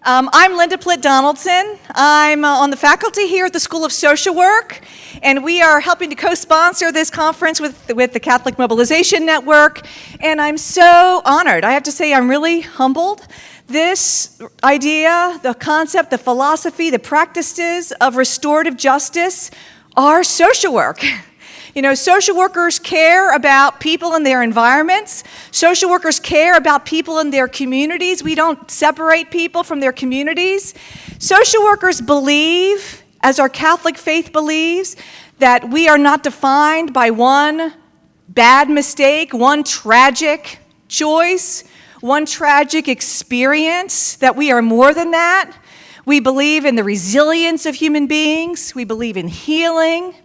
I'm Linda Plitt-Donaldson. I'm on the faculty here at the School of Social Work, and we are helping to co-sponsor this conference with the Catholic Mobilization Network, and I'm so honored. I have to say I'm really humbled. This idea, the concept, the philosophy, the practices of restorative justice are social work. You know, social workers care about people in their environments. Social workers care about people in their communities. We don't separate people from their communities. Social workers believe, as our Catholic faith believes, that we are not defined by one bad mistake, one tragic choice, one tragic experience, that we are more than that. We believe in the resilience of human beings. We believe in healing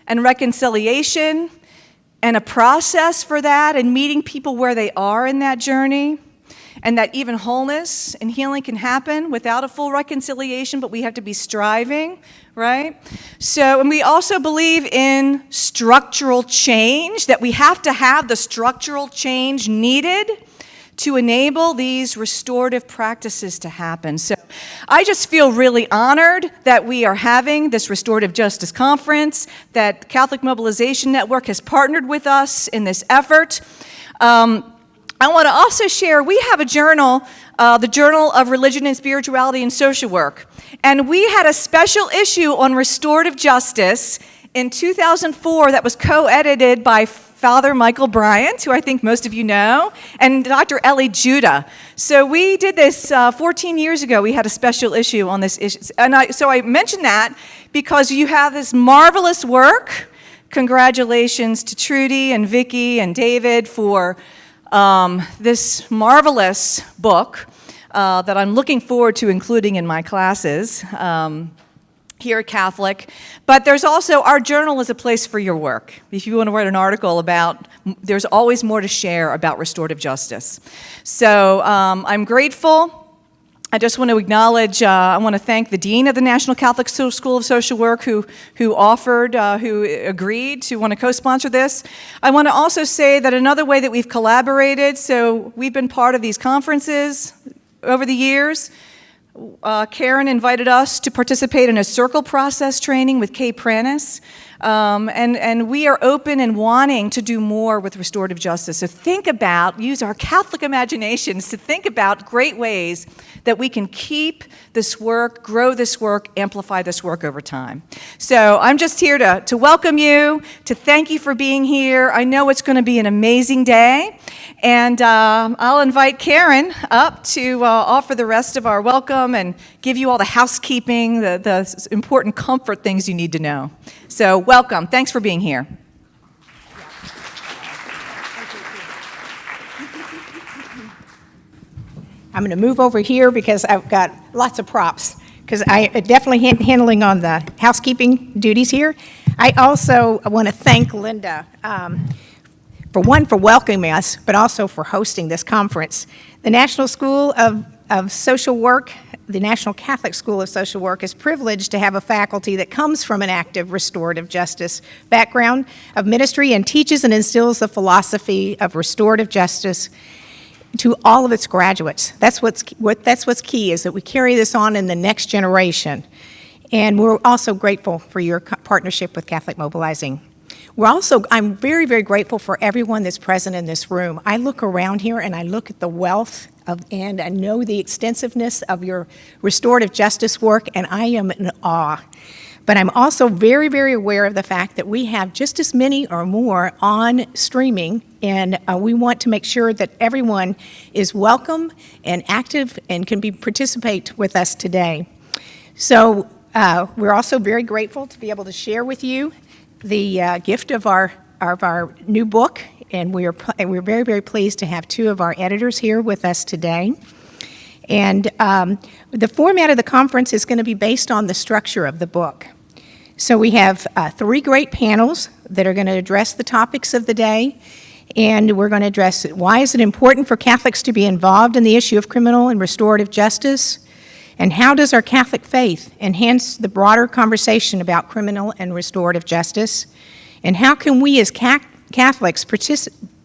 and reconciliation, and a process for that, and meeting people where they are in that journey, and that even wholeness and healing can happen without a full reconciliation, but we have to be striving, right? So, and we also believe in structural change, that we have to have the structural change needed to enable these restorative practices to happen. So I just feel really honored that we are having this Restorative Justice Conference, that Catholic Mobilization Network has partnered with us in this effort. I want to also share, we have a journal, the Journal of Religion and Spirituality and Social Work, and we had a special issue on restorative justice in 2004 that was co-edited by Father Michael Bryant, who I think most of you know, and Dr. Ellie Judah. So we did this 14 years ago. We had a special issue on this issue. And so I mentioned that because you have this marvelous work. Congratulations to Trudy and Vicky and David for this marvelous book that I'm looking forward to including in my classes here at Catholic. But there's also, our journal is a place for your work. If you want to write an article about, there's always more to share about restorative justice. So I'm grateful. I just want to acknowledge, I want to thank the Dean of the National Catholic School of Social Work who agreed to want to co-sponsor this. I want to also say that another way that we've collaborated, so we've been part of these conferences over the years. Karen invited us to participate in a circle process training with Kay Pranis, and we are open and wanting to do more with restorative justice. So use our Catholic imaginations to think about great ways that we can keep this work, grow this work, amplify this work over time. So I'm just here to welcome you, to thank you for being here. I know it's going to be an amazing day, and I'll invite Karen up to offer the rest of our welcome and give you all the housekeeping, the important comfort things you need to know. So welcome. Thanks for being here. I'm going to move over here because I've got lots of props, because I definitely handling on the housekeeping duties here. I also want to thank Linda for welcoming us, but also for hosting this conference. The National School of Social Work, the National Catholic School of Social Work, is privileged to have a faculty that comes from an active restorative justice background of ministry and teaches and instills the philosophy of restorative justice to all of its graduates. That's what's key, is that we carry this on in the next generation. And we're also grateful for your partnership with Catholic Mobilizing. I'm very, very grateful for everyone that's present in this room. I look around here and I look at the wealth and I know the extensiveness of your restorative justice work, and I am in awe. But I'm also very, very aware of the fact that we have just as many or more on streaming, and we want to make sure that everyone is welcome and active and can participate with us today. So we're also very grateful to be able to share with you the gift of our new book, and we're very, very pleased to have two of our editors here with us today. And the format of the conference is going to be based on the structure of the book. So we have three great panels that are going to address the topics of the day, and we're going to address why is it important for Catholics to be involved in the issue of criminal and restorative justice, and how does our Catholic faith enhance the broader conversation about criminal and restorative justice, and how can we as Catholics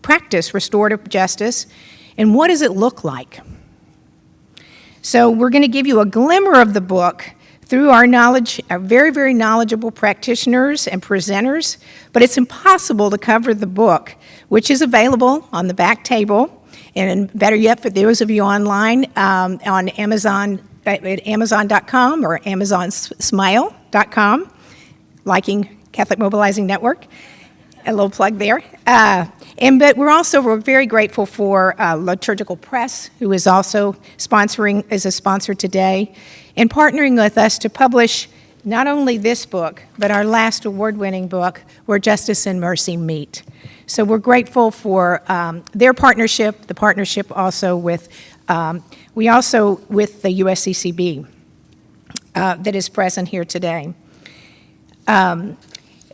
practice restorative justice, and what does it look like? So we're going to give you a glimmer of the book through our knowledge, our very, very knowledgeable practitioners and presenters, but it's impossible to cover the book, which is available on the back table, and better yet, for those of you online, on Amazon, at Amazon.com or AmazonSmile.com, liking Catholic Mobilizing Network. A little plug there. But we're very grateful for Liturgical Press, who is also is a sponsor today, and partnering with us to publish not only this book, but our last award-winning book, Where Justice and Mercy Meet. So we're grateful for their partnership, the partnership also with, with the USCCB that is present here today.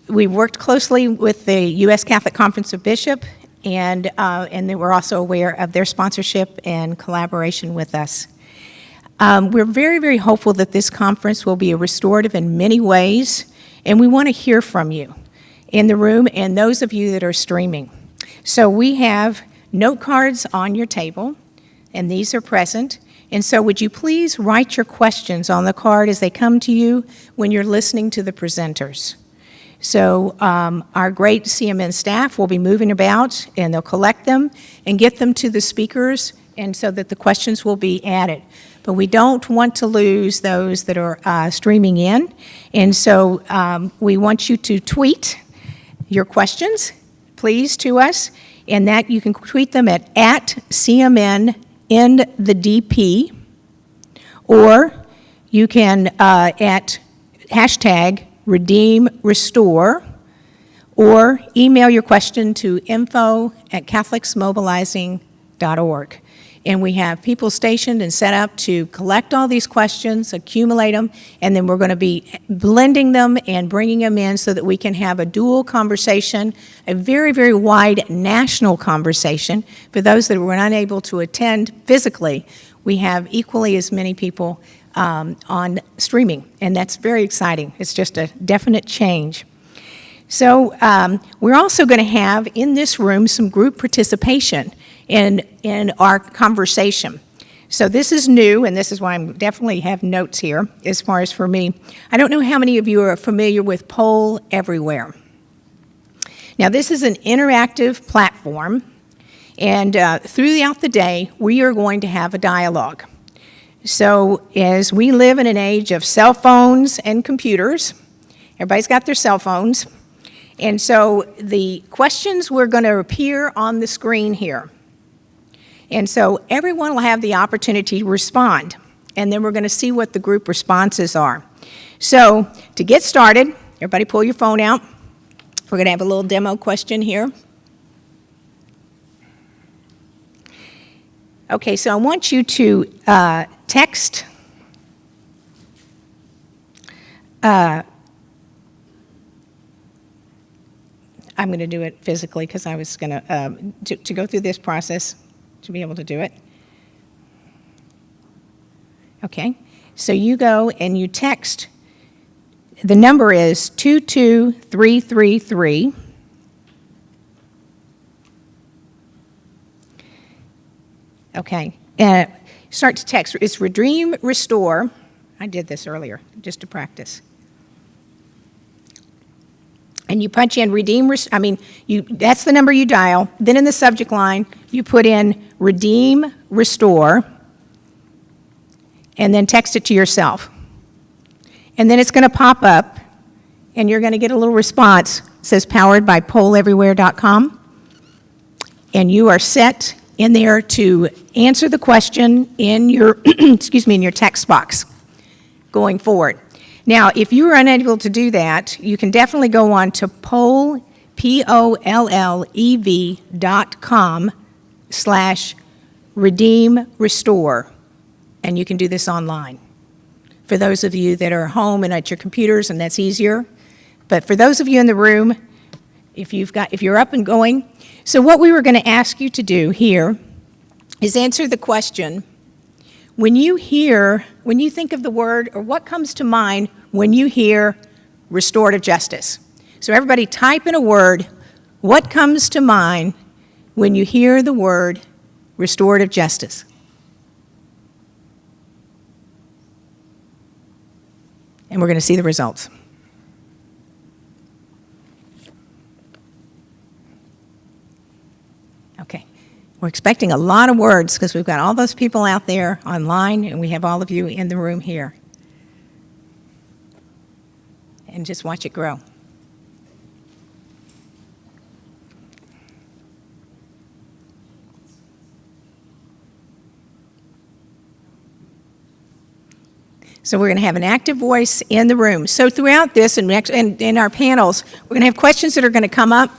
We worked closely with the U.S. Catholic Conference of Bishops, and they were also aware of their sponsorship and collaboration with us. We're very, very hopeful that this conference will be restorative in many ways, and we want to hear from you in the room and those of you that are streaming. So we have note cards on your table, and these are present. And so would you please write your questions on the card as they come to you when you're listening to the presenters. So our great CMN staff will be moving about, and they'll collect them and get them to the speakers, and so that the questions will be added. But we don't want to lose those that are streaming in, and so we want you to tweet your questions, please, to us, and that you can tweet them at CMN in the DP, or you can at hashtag Redeem Restore, or email your question to info@catholicsmobilizing.org. And we have people stationed and set up to collect all these questions, accumulate them, and then we're going to be blending them and bringing them in so that we can have a dual conversation, a very, very wide national conversation. For those that were unable to attend physically, we have equally as many people on streaming, and that's very exciting. It's just a definite change. So we're also going to have in this room some group participation in our conversation. So this is new, and this is why I definitely have notes here as far as for me. I don't know how many of you are familiar with Poll Everywhere. Now this is an interactive platform, and throughout the day we are going to have a dialogue. So as we live in an age of cell phones and computers, everybody's got their cell phones, and so the questions were going to appear on the screen here. And so everyone will have the opportunity to respond, and then we're going to see what the group responses are. So to get started, everybody pull your phone out. We're going to have a little demo question here. Okay, so I want you to text I'm going to do it physically because I was going to go through this process to be able to do it. Okay, so you go and you text. The number is 22333. Okay, start to text. It's Redeem Restore. I did this earlier just to practice. And you punch in that's the number you dial. Then in the subject line, you put in Redeem Restore, and then text it to yourself. And then it's going to pop up, and you're going to get a little response. It says powered by polleverywhere.com. And you are set in there to answer the question in your, in your text box going forward. Now, if you are unable to do that, you can definitely go on to pollev.com/Redeem Restore, and you can do this online. For those of you that are home and at your computers, and that's easier. But for those of you in the room, if you're up and going, so what we were going to ask you to do here is answer the question, when you think of the word, or what comes to mind when you hear restorative justice? So everybody type in a word, what comes to mind when you hear the word restorative justice? and we're going to see the results. Okay. We're expecting a lot of words because we've got all those people out there online, and we have all of you in the room here. And just watch it grow. So we're going to have an active voice in the room. So throughout this and in our panels, we're going to have questions that are going to come up,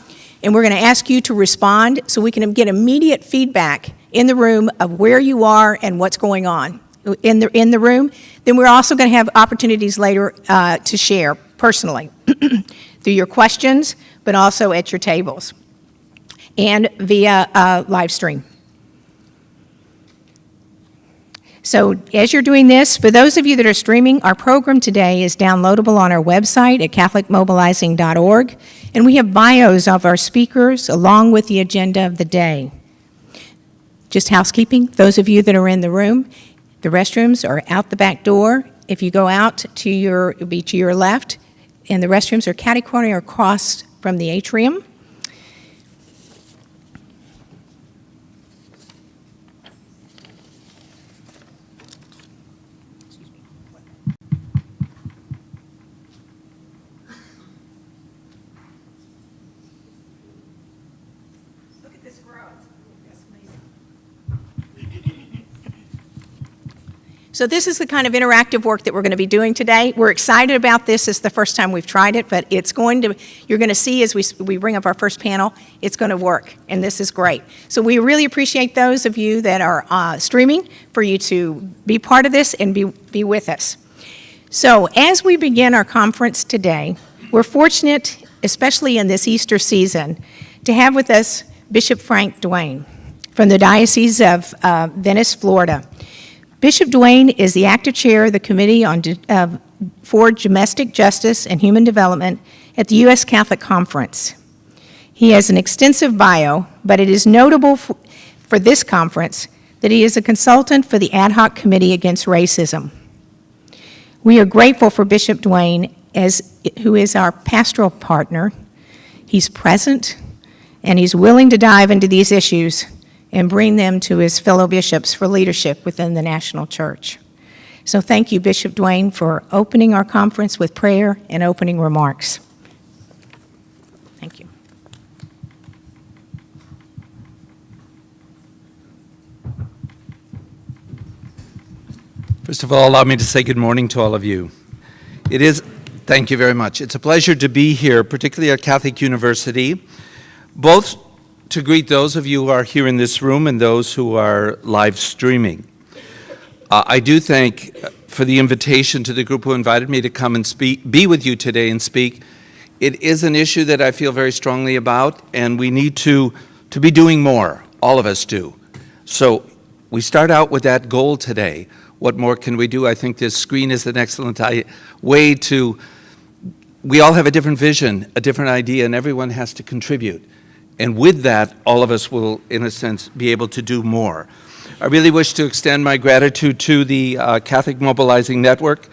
and we're going to ask you to respond so we can get immediate feedback in the room of where you are and what's going on in the room. Then we're also going to have opportunities later to share personally through your questions, but also at your tables and via live stream. So as you're doing this, for those of you that are streaming, our program today is downloadable on our website at catholicmobilizing.org, and we have bios of our speakers along with the agenda of the day. Just housekeeping, those of you that are in the room, the restrooms are out the back door. If you go out to it'll be to your left, and the restrooms are catty-corner or across from the atrium. So this is the kind of interactive work that we're going to be doing today. We're excited about this. It's the first time we've tried it, but you're going to see as we bring up our first panel, it's going to work, and this is great. So we really appreciate those of you that are streaming for you to be part of this and be with us. So as we begin our conference today, we're fortunate, especially in this Easter season, to have with us Bishop Frank Dewane from the Diocese of Venice, Florida. Bishop Dewane is the active chair of the Committee for Domestic Justice and Human Development at the U.S. Catholic Conference. He has an extensive bio, but it is notable for this conference that he is a consultant for the Ad Hoc Committee Against Racism. We are grateful for Bishop Dewane, who is our pastoral partner. He's present, and he's willing to dive into these issues and bring them to his fellow bishops for leadership within the national church. So thank you, Bishop Dewane, for opening our conference with prayer and opening remarks. Thank you. First of all, allow me to say good morning to all of you. Thank you very much. It's a pleasure to be here, particularly at Catholic University, both to greet those of you who are here in this room and those who are live streaming. I do thank for the invitation to the group who invited me to come and be with you today and speak. It is an issue that I feel very strongly about, and we need to be doing more. All of us do. So we start out with that goal today. What more can we do? I think this screen is an excellent way to, we all have a different vision, a different idea, and everyone has to contribute. And with that, all of us will, in a sense, be able to do more. I really wish to extend my gratitude to the Catholic Mobilizing Network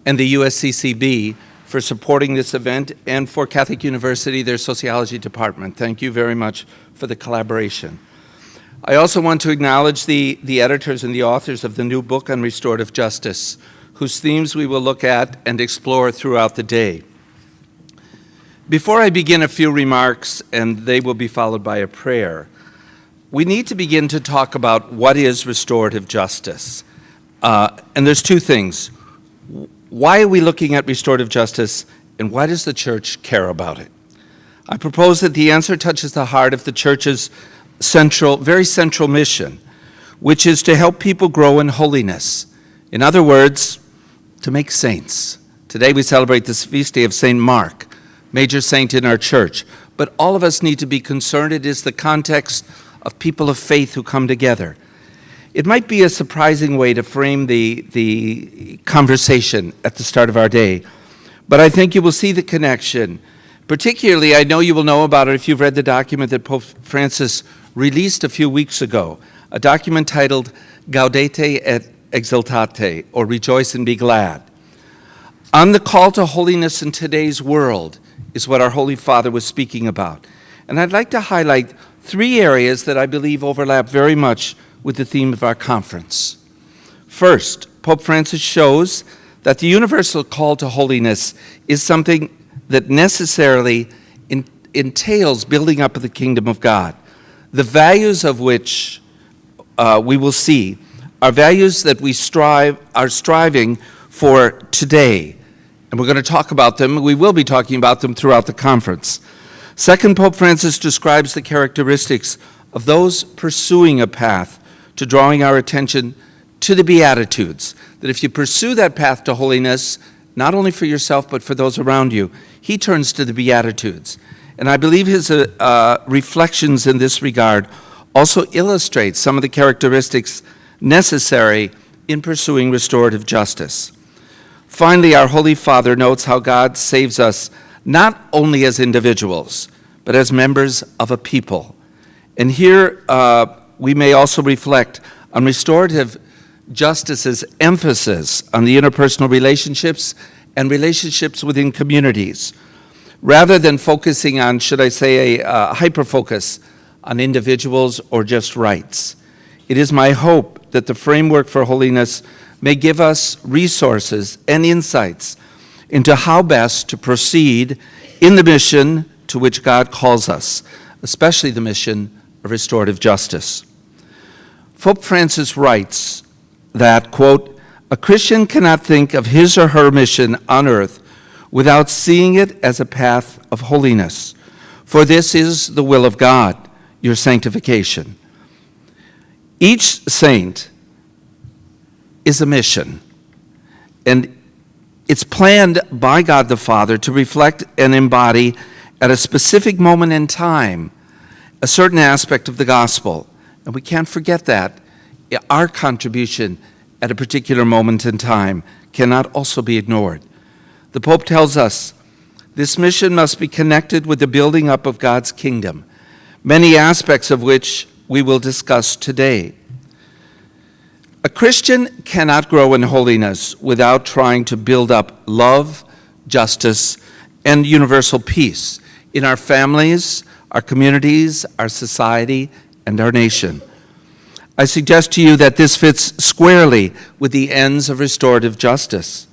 and the USCCB for supporting this event, and for Catholic University, their sociology department. Thank you very much for the collaboration. I also want to acknowledge the editors and the authors of the new book on restorative justice, whose themes we will look at and explore throughout the day. Before I begin, a few remarks, and they will be followed by a prayer. We need to begin to talk about what is restorative justice. And there's two things. Why are we looking at restorative justice, and why does the church care about it? I propose that the answer touches the heart of the church's very central mission, which is to help people grow in holiness. In other words, to make saints. Today we celebrate this feast day of St. Mark, major saint in our church. But all of us need to be concerned. It is the context of people of faith who come together. It might be a surprising way to frame the conversation at the start of our day, but I think you will see the connection. Particularly, I know you will know about it if you've read the document that Pope Francis released a few weeks ago, a document titled Gaudete et Exultate, or Rejoice and Be Glad. On the call to holiness in today's world is what our Holy Father was speaking about. And I'd like to highlight 3 areas that I believe overlap very much with the theme of our conference. First, Pope Francis shows that the universal call to holiness is something that necessarily entails building up the kingdom of God, the values of which we will see are values that we are striving for today. And we're going to talk about them. We will be talking about them throughout the conference. Second, Pope Francis describes the characteristics of those pursuing a path to drawing our attention to the Beatitudes, that if you pursue that path to holiness, not only for yourself but for those around you, he turns to the Beatitudes. And I believe his reflections in this regard also illustrate some of the characteristics necessary in pursuing restorative justice. Finally, our Holy Father notes how God saves us not only as individuals, but as members of a people. And here we may also reflect on restorative justice's emphasis on the interpersonal relationships and relationships within communities, rather than focusing on, should I say, a hyper-focus on individuals or just rights. It is my hope that the framework for holiness may give us resources and insights into how best to proceed in the mission to which God calls us, especially the mission of restorative justice. Pope Francis writes that, quote, "A Christian cannot think of his or her mission on earth without seeing it as a path of holiness, for this is the will of God, your sanctification." Each saint is a mission, and it's planned by God the Father to reflect and embody at a specific moment in time a certain aspect of the gospel. And we can't forget that. Our contribution at a particular moment in time cannot also be ignored. The Pope tells us this mission must be connected with the building up of God's kingdom, many aspects of which we will discuss today. A Christian cannot grow in holiness without trying to build up love, justice, and universal peace in our families, our communities, our society, and our nation. I suggest to you that this fits squarely with the ends of restorative justice.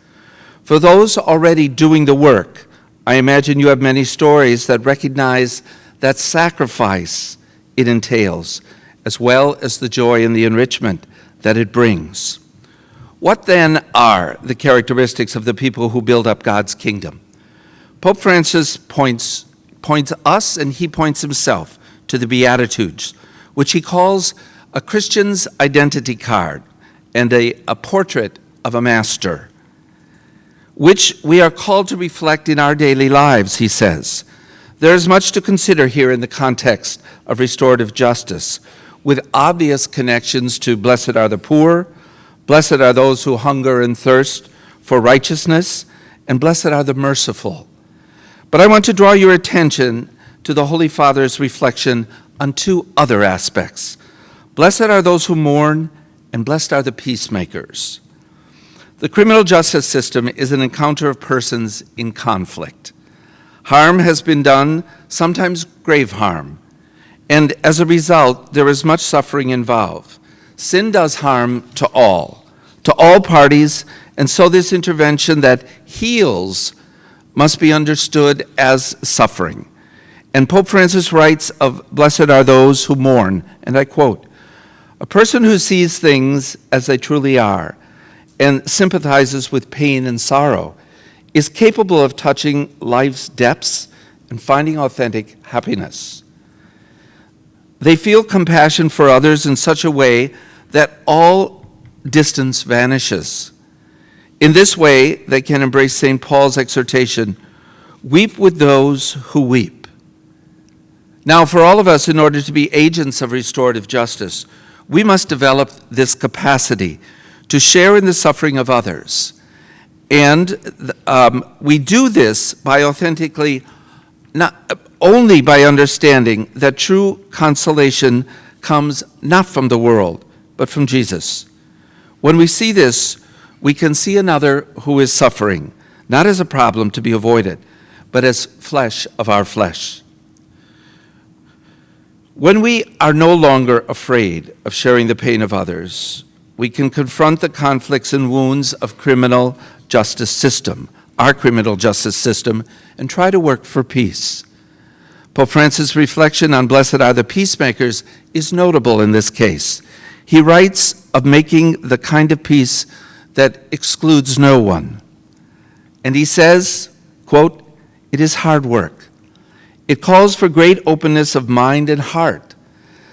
For those already doing the work, I imagine you have many stories that recognize that sacrifice it entails, as well as the joy and the enrichment that it brings. What then are the characteristics of the people who build up God's kingdom? Pope Francis points us, and he points himself to the Beatitudes, which he calls a Christian's identity card and a portrait of a master, which we are called to reflect in our daily lives, he says. There is much to consider here in the context of restorative justice, with obvious connections to blessed are the poor, blessed are those who hunger and thirst for righteousness, and blessed are the merciful. But I want to draw your attention to the Holy Father's reflection on 2 other aspects. Blessed are those who mourn, and blessed are the peacemakers. The criminal justice system is an encounter of persons in conflict. Harm has been done, sometimes grave harm, and as a result, there is much suffering involved. Sin does harm to all parties, and so this intervention that heals must be understood as suffering. And Pope Francis writes of blessed are those who mourn, and I quote, "A person who sees things as they truly are and sympathizes with pain and sorrow is capable of touching life's depths and finding authentic happiness. They feel compassion for others in such a way that all distance vanishes. In this way, they can embrace St. Paul's exhortation, weep with those who weep." Now, for all of us, in order to be agents of restorative justice, we must develop this capacity to share in the suffering of others. And we do this by authentically, not only by understanding that true consolation comes not from the world, but from Jesus. When we see this, we can see another who is suffering, not as a problem to be avoided, but as flesh of our flesh. When we are no longer afraid of sharing the pain of others, we can confront the conflicts and wounds of criminal justice system, our criminal justice system, and try to work for peace. Pope Francis' reflection on blessed are the peacemakers is notable in this case. He writes of making the kind of peace that excludes no one. And he says, quote, "It is hard work. It calls for great openness of mind and heart,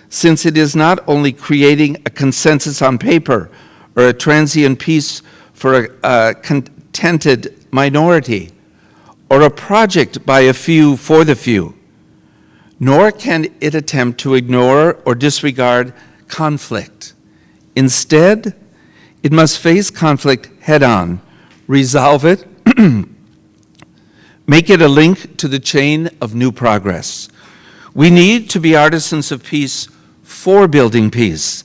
since it is not only creating a consensus on paper or a transient peace for a contented minority or a project by a few for the few, nor can it attempt to ignore or disregard conflict. Instead, it must face conflict head-on, resolve it, make it a link to the chain of new progress. We need to be artisans of peace for building peace.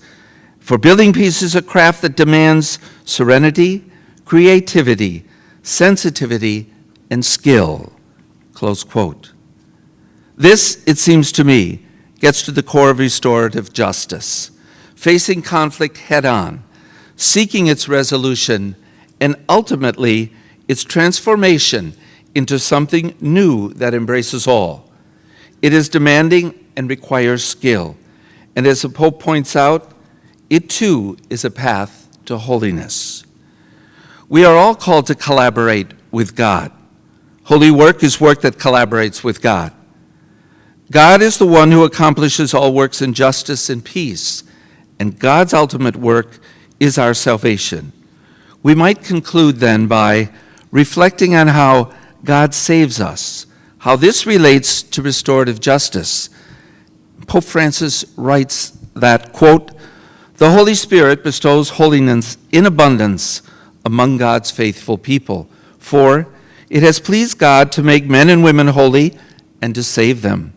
For building peace is a craft that demands serenity, creativity, sensitivity, and skill." Close quote. This, it seems to me, gets to the core of restorative justice, facing conflict head-on, seeking its resolution, and ultimately its transformation into something new that embraces all. It is demanding and requires skill, and as the Pope points out, it too is a path to holiness. We are all called to collaborate with God. Holy work is work that collaborates with God. God is the one who accomplishes all works in justice and peace, and God's ultimate work is our salvation. We might conclude then by reflecting on how God saves us, how this relates to restorative justice. Pope Francis writes that, quote, "The Holy Spirit bestows holiness in abundance among God's faithful people, for it has pleased God to make men and women holy and to save them,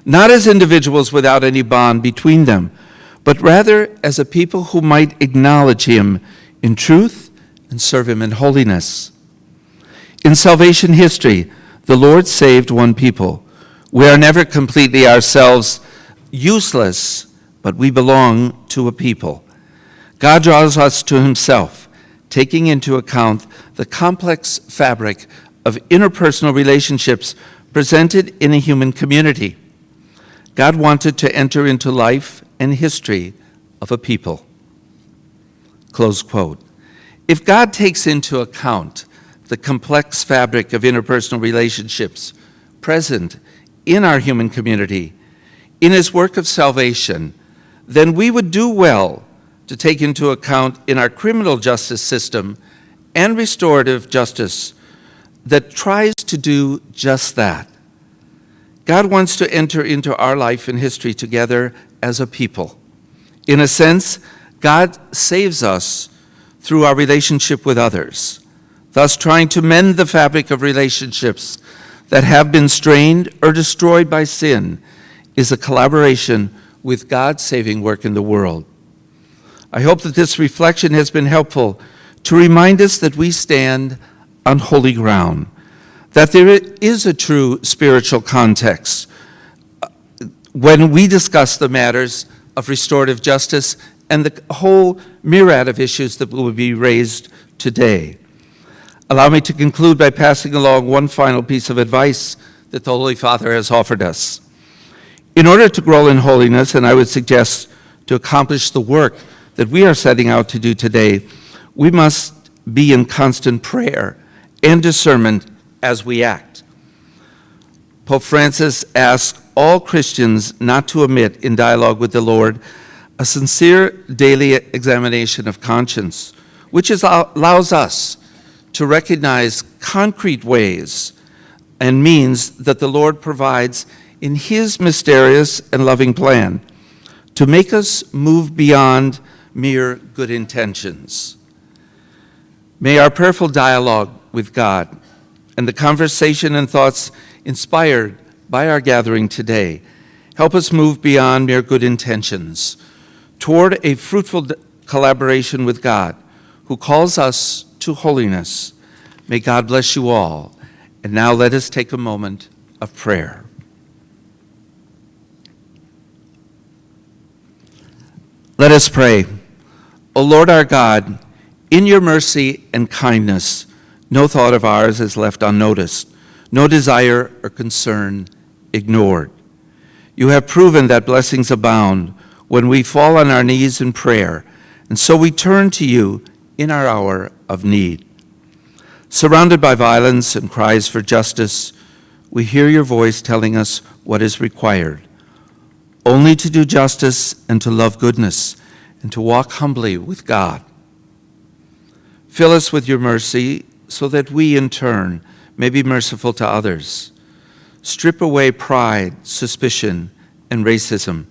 not as individuals without any bond between them, but rather as a people who might acknowledge Him in truth and serve Him in holiness." In salvation history, the Lord saved one people. We are never completely ourselves useless, but we belong to a people. God draws us to Himself, taking into account the complex fabric of interpersonal relationships presented in a human community. God wanted to enter into life and history of a people. Close quote. If God takes into account the complex fabric of interpersonal relationships present in our human community in His work of salvation, then we would do well to take into account in our criminal justice system and restorative justice that tries to do just that. God wants to enter into our life and history together as a people. In a sense, God saves us through our relationship with others, thus trying to mend the fabric of relationships that have been strained or destroyed by sin is a collaboration with God's saving work in the world. I hope that this reflection has been helpful to remind us that we stand on holy ground, that there is a true spiritual context when we discuss the matters of restorative justice and the whole myriad of issues that will be raised today. Allow me to conclude by passing along one final piece of advice that the Holy Father has offered us. In order to grow in holiness, and I would suggest to accomplish the work that we are setting out to do today, we must be in constant prayer and discernment as we act. Pope Francis asks all Christians not to omit in dialogue with the Lord a sincere daily examination of conscience, which allows us to recognize concrete ways and means that the Lord provides in His mysterious and loving plan to make us move beyond mere good intentions. May our prayerful dialogue with God and the conversation and thoughts inspired by our gathering today help us move beyond mere good intentions toward a fruitful collaboration with God who calls us to holiness. May God bless you all. And now let us take a moment of prayer. Let us pray. O Lord our God, in your mercy and kindness, no thought of ours is left unnoticed, no desire or concern ignored. You have proven that blessings abound when we fall on our knees in prayer, and so we turn to you in our hour of need. Surrounded by violence and cries for justice, we hear your voice telling us what is required: only to do justice and to love goodness and to walk humbly with God. Fill us with your mercy so that we, in turn, may be merciful to others. Strip away pride, suspicion, and racism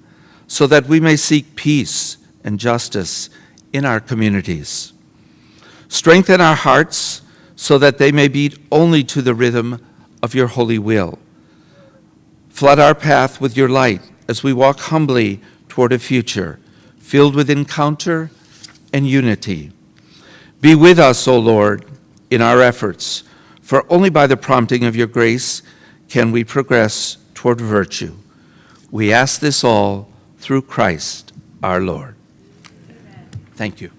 so that we may seek peace and justice in our communities. Strengthen our hearts so that they may beat only to the rhythm of your holy will. Flood our path with your light as we walk humbly toward a future filled with encounter and unity. Be with us, O Lord, in our efforts, for only by the prompting of your grace can we progress toward virtue. We ask this all through Christ our Lord. Amen. Thank you.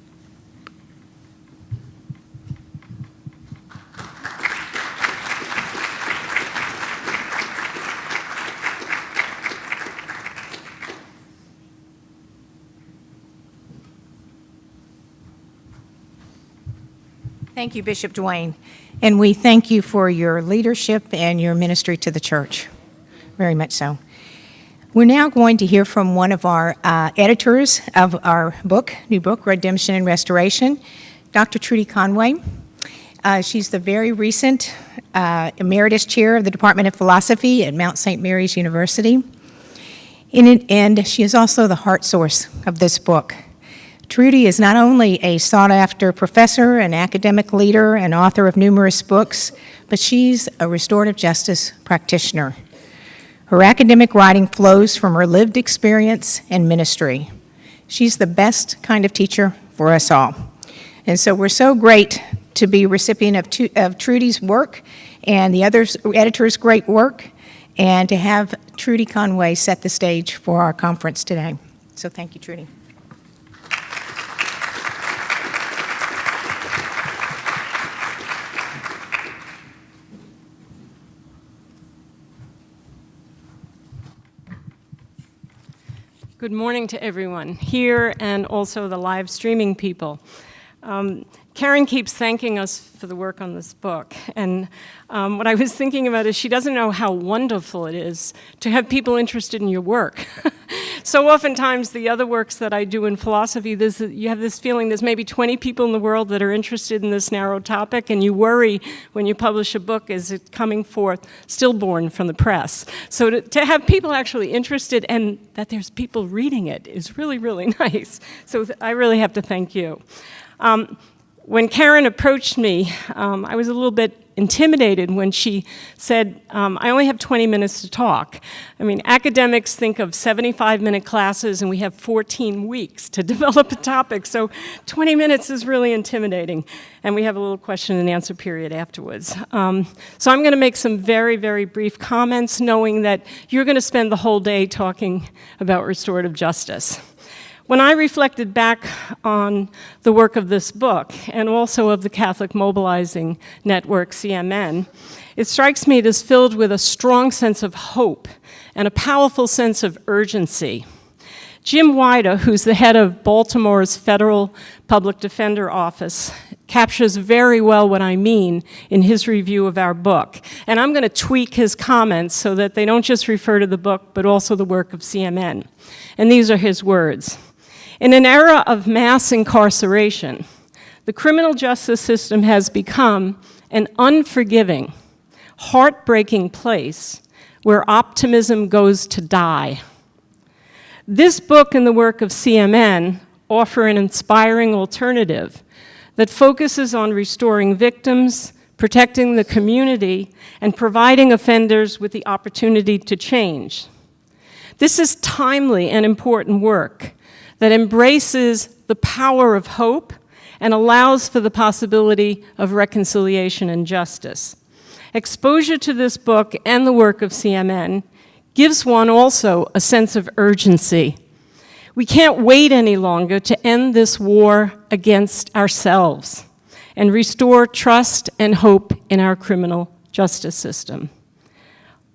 Thank you, Bishop Dewane, and we thank you for your leadership and your ministry to the church, very much so. We're now going to hear from one of our editors of our new book, Redemption and Restoration, Dr. Trudy Conway. She's the very recent Emeritus Chair of the Department of Philosophy at Mount St. Mary's University, and she is also the heart source of this book. Trudy is not only a sought-after professor, an academic leader, and author of numerous books, but she's a restorative justice practitioner. Her academic writing flows from her lived experience and ministry. She's the best kind of teacher for us all. And so we're so great to be recipient of Trudy's work and the other editors' great work, and to have Trudy Conway set the stage for our conference today. So thank you, Trudy. Good morning to everyone here and also the live streaming people. Karen keeps thanking us for the work on this book, and what I was thinking about is she doesn't know how wonderful it is to have people interested in your work. So oftentimes the other works that I do in philosophy, you have this feeling there's maybe 20 people in the world that are interested in this narrow topic, and you worry when you publish a book, is it coming forth stillborn from the press? So to have people actually interested and that there's people reading it is really, really nice. So I really have to thank you. When Karen approached me, I was a little bit intimidated when she said, I only have 20 minutes to talk. I mean, academics think of 75-minute classes, and we have 14 weeks to develop a topic, so 20 minutes is really intimidating. And we have a little question and answer period afterwards. So I'm going to make some very, very brief comments, knowing that you're going to spend the whole day talking about restorative justice. When I reflected back on the work of this book, and also of the Catholic Mobilizing Network, CMN, it strikes me it is filled with a strong sense of hope and a powerful sense of urgency. Jim Wida, who's the head of Baltimore's Federal Public Defender Office, captures very well what I mean in his review of our book. And I'm going to tweak his comments so that they don't just refer to the book, but also the work of CMN. And these are his words. In an era of mass incarceration, the criminal justice system has become an unforgiving, heartbreaking place where optimism goes to die. This book and the work of CMN offer an inspiring alternative that focuses on restoring victims, protecting the community, and providing offenders with the opportunity to change. This is timely and important work that embraces the power of hope and allows for the possibility of reconciliation and justice. Exposure to this book and the work of CMN gives one also a sense of urgency. We can't wait any longer to end this war against ourselves and restore trust and hope in our criminal justice system.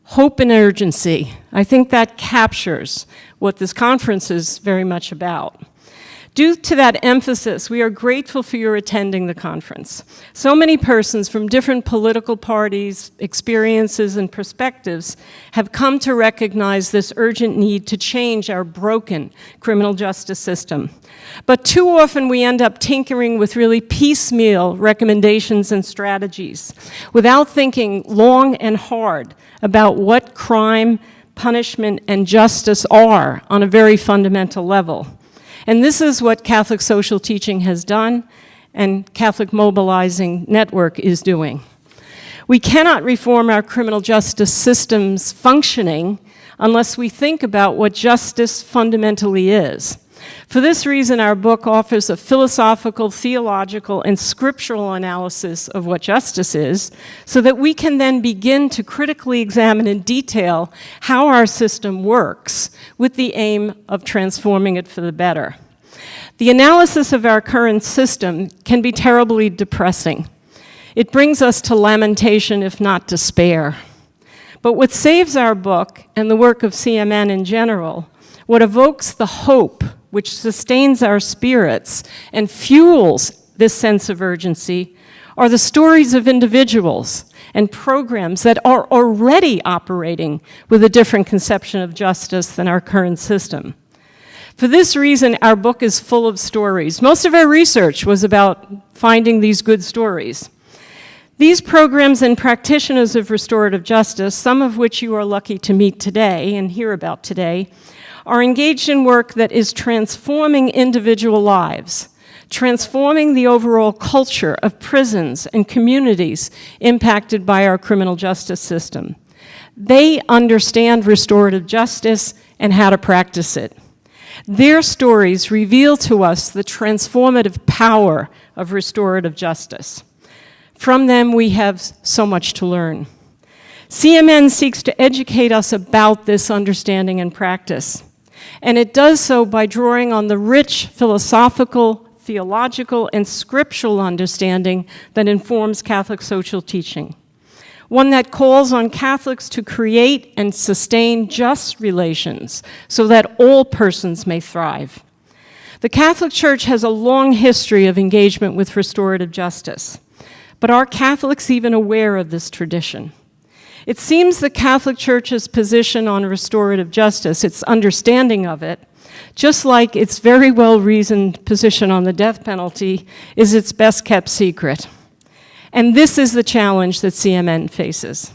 Hope and urgency. I think that captures what this conference is very much about. Due to that emphasis, we are grateful for your attending the conference. So many persons from different political parties, experiences, and perspectives have come to recognize this urgent need to change our broken criminal justice system. But too often we end up tinkering with really piecemeal recommendations and strategies without thinking long and hard about what crime, punishment, and justice are on a very fundamental level. And this is what Catholic Social Teaching has done and Catholic Mobilizing Network is doing. We cannot reform our criminal justice system's functioning unless we think about what justice fundamentally is. For this reason, our book offers a philosophical, theological, and scriptural analysis of what justice is, so that we can then begin to critically examine in detail how our system works, with the aim of transforming it for the better. The analysis of our current system can be terribly depressing. It brings us to lamentation, if not despair. But what saves our book, and the work of CMN in general, what evokes the hope which sustains our spirits and fuels this sense of urgency, are the stories of individuals and programs that are already operating with a different conception of justice than our current system. For this reason, our book is full of stories. Most of our research was about finding these good stories. These programs and practitioners of restorative justice, some of which you are lucky to meet today and hear about today, are engaged in work that is transforming individual lives, transforming the overall culture of prisons and communities impacted by our criminal justice system. They understand restorative justice and how to practice it. Their stories reveal to us the transformative power of restorative justice. From them, we have so much to learn. CMN seeks to educate us about this understanding and practice, and it does so by drawing on the rich philosophical, theological, and scriptural understanding that informs Catholic social teaching, one that calls on Catholics to create and sustain just relations so that all persons may thrive. The Catholic Church has a long history of engagement with restorative justice, but are Catholics even aware of this tradition? It seems the Catholic Church's position on restorative justice, its understanding of it, just like its very well-reasoned position on the death penalty, is its best-kept secret. And this is the challenge that CMN faces.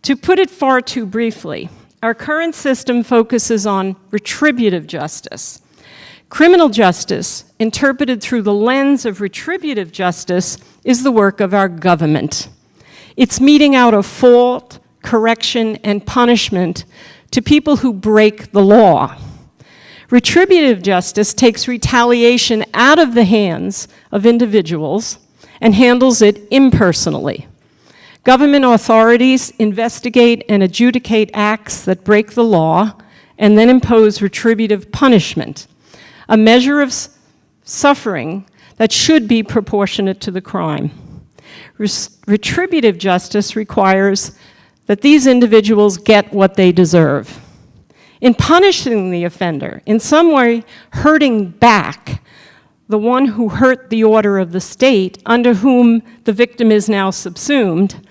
To put it far too briefly, our current system focuses on retributive justice. Criminal justice, interpreted through the lens of retributive justice, is the work of our government. It's meting out of fault, correction, and punishment to people who break the law. Retributive justice takes retaliation out of the hands of individuals and handles it impersonally. Government authorities investigate and adjudicate acts that break the law and then impose retributive punishment, a measure of suffering that should be proportionate to the crime. Retributive justice requires that these individuals get what they deserve. In punishing the offender, in some way hurting back the one who hurt the order of the state under whom the victim is now subsumed,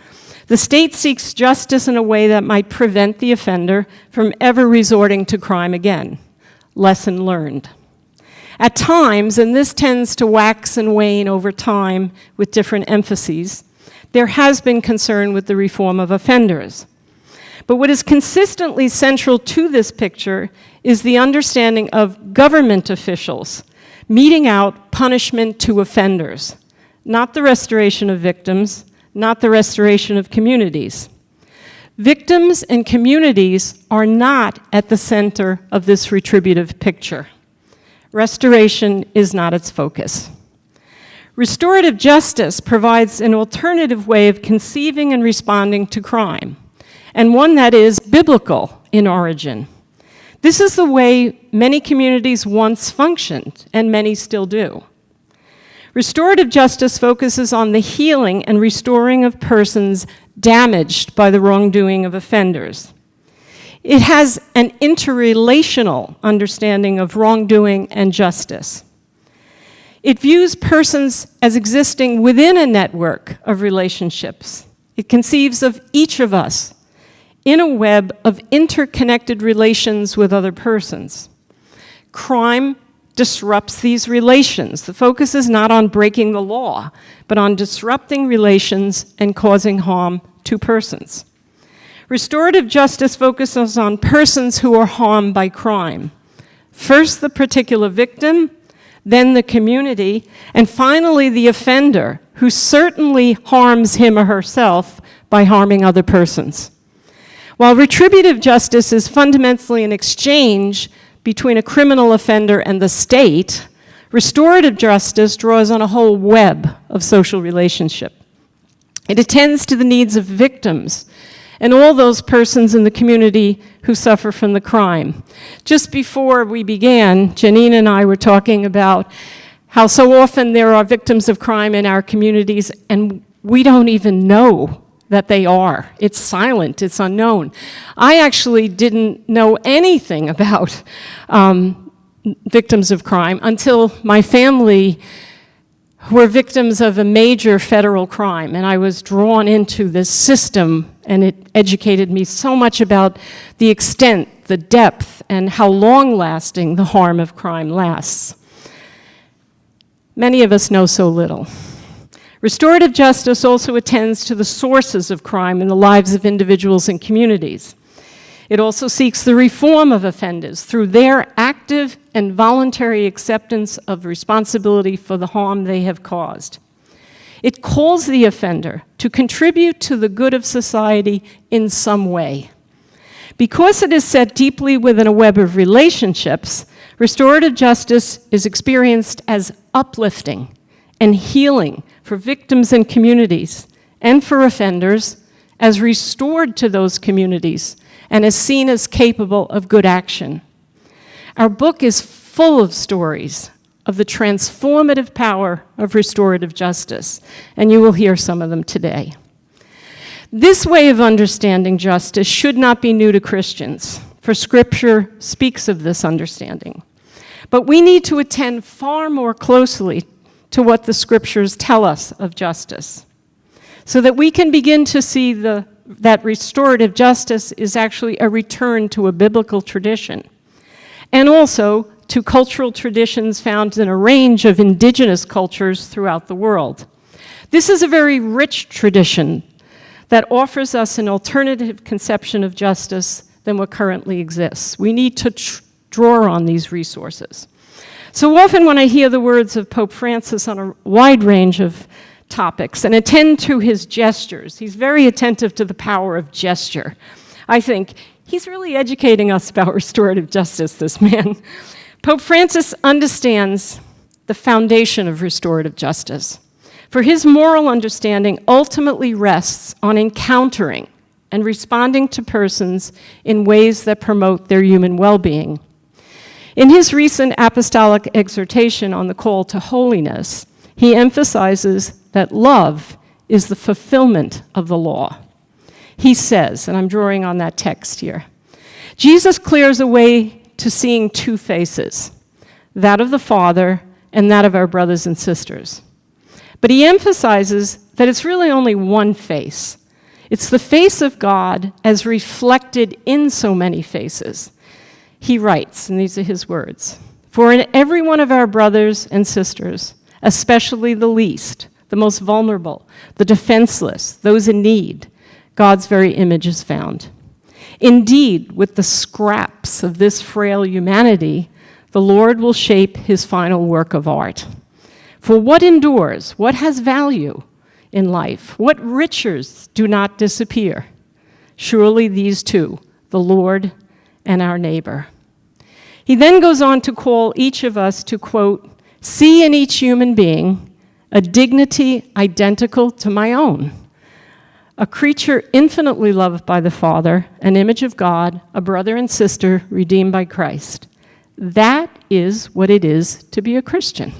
the state seeks justice in a way that might prevent the offender from ever resorting to crime again. Lesson learned. At times, and this tends to wax and wane over time with different emphases, there has been concern with the reform of offenders. But what is consistently central to this picture is the understanding of government officials meting out punishment to offenders, not the restoration of victims, not the restoration of communities. Victims and communities are not at the center of this retributive picture. Restoration is not its focus. Restorative justice provides an alternative way of conceiving and responding to crime, and one that is biblical in origin. This is the way many communities once functioned, and many still do. Restorative justice focuses on the healing and restoring of persons damaged by the wrongdoing of offenders. It has an interrelational understanding of wrongdoing and justice. It views persons as existing within a network of relationships. It conceives of each of us in a web of interconnected relations with other persons. Crime disrupts these relations. The focus is not on breaking the law, but on disrupting relations and causing harm to persons. Restorative justice focuses on persons who are harmed by crime. First, the particular victim, then the community, and finally the offender, who certainly harms him or herself by harming other persons. While retributive justice is fundamentally an exchange between a criminal offender and the state, restorative justice draws on a whole web of social relationship. It attends to the needs of victims and all those persons in the community who suffer from the crime. Just before we began, Janine and I were talking about how so often there are victims of crime in our communities and we don't even know that they are. It's silent, it's unknown. I actually didn't know anything about victims of crime until my family were victims of a major federal crime, and I was drawn into this system, and it educated me so much about the extent, the depth, and how long-lasting the harm of crime lasts. Many of us know so little. Restorative justice also attends to the sources of crime in the lives of individuals and communities. It also seeks the reform of offenders through their active and voluntary acceptance of responsibility for the harm they have caused. It calls the offender to contribute to the good of society in some way. Because it is set deeply within a web of relationships, restorative justice is experienced as uplifting and healing for victims and communities, and for offenders as restored to those communities and as seen as capable of good action. Our book is full of stories of the transformative power of restorative justice, and you will hear some of them today. This way of understanding justice should not be new to Christians, for Scripture speaks of this understanding. But we need to attend far more closely to what the Scriptures tell us of justice, so that we can begin to see that restorative justice is actually a return to a biblical tradition, and also to cultural traditions found in a range of indigenous cultures throughout the world. This is a very rich tradition that offers us an alternative conception of justice than what currently exists. We need to draw on these resources. So often when I hear the words of Pope Francis on a wide range of topics and attend to his gestures, he's very attentive to the power of gesture. I think he's really educating us about restorative justice, this man. Pope Francis understands the foundation of restorative justice, for his moral understanding ultimately rests on encountering and responding to persons in ways that promote their human well-being. In his recent apostolic exhortation on the call to holiness, he emphasizes that love is the fulfillment of the law. He says, and I'm drawing on that text here, Jesus clears a way to seeing two faces, that of the Father and that of our brothers and sisters. But he emphasizes that it's really only one face. It's the face of God as reflected in so many faces. He writes, and these are his words, "For in every one of our brothers and sisters, especially the least, the most vulnerable, the defenseless, those in need, God's very image is found. Indeed, with the scraps of this frail humanity, the Lord will shape his final work of art. For what endures, what has value in life, what riches do not disappear? Surely these two, the Lord and our neighbor." He then goes on to call each of us to, quote, "see in each human being a dignity identical to my own. A creature infinitely loved by the Father, an image of God, a brother and sister redeemed by Christ. That is what it is to be a Christian.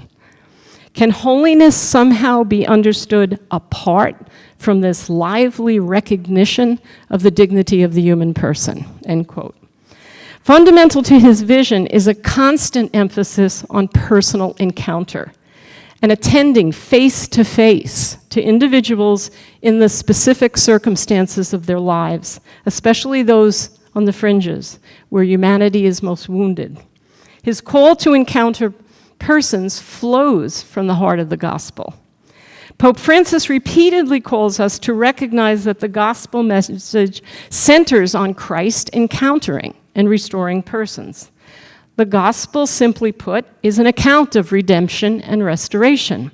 Can holiness somehow be understood apart from this lively recognition of the dignity of the human person? End quote. Fundamental to his vision is a constant emphasis on personal encounter and attending face-to-face to individuals in the specific circumstances of their lives, especially those on the fringes where humanity is most wounded. His call to encounter persons flows from the heart of the gospel. Pope Francis repeatedly calls us to recognize that the gospel message centers on Christ encountering and restoring persons. The gospel, simply put, is an account of redemption and restoration.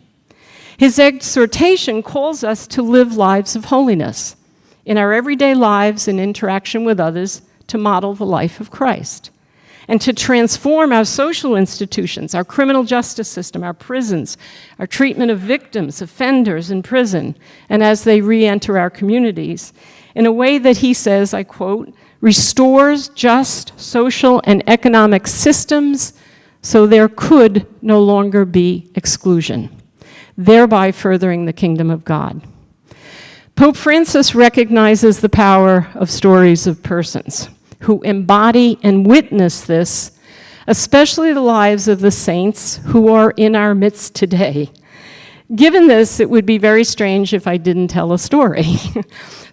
His exhortation calls us to live lives of holiness in our everyday lives and interaction with others to model the life of Christ, and to transform our social institutions, our criminal justice system, our prisons, our treatment of victims, offenders in prison, and as they re-enter our communities, in a way that he says, I quote, restores just social and economic systems so there could no longer be exclusion, thereby furthering the kingdom of God. Pope Francis recognizes the power of stories of persons who embody and witness this, especially the lives of the saints who are in our midst today. Given this, it would be very strange if I didn't tell a story.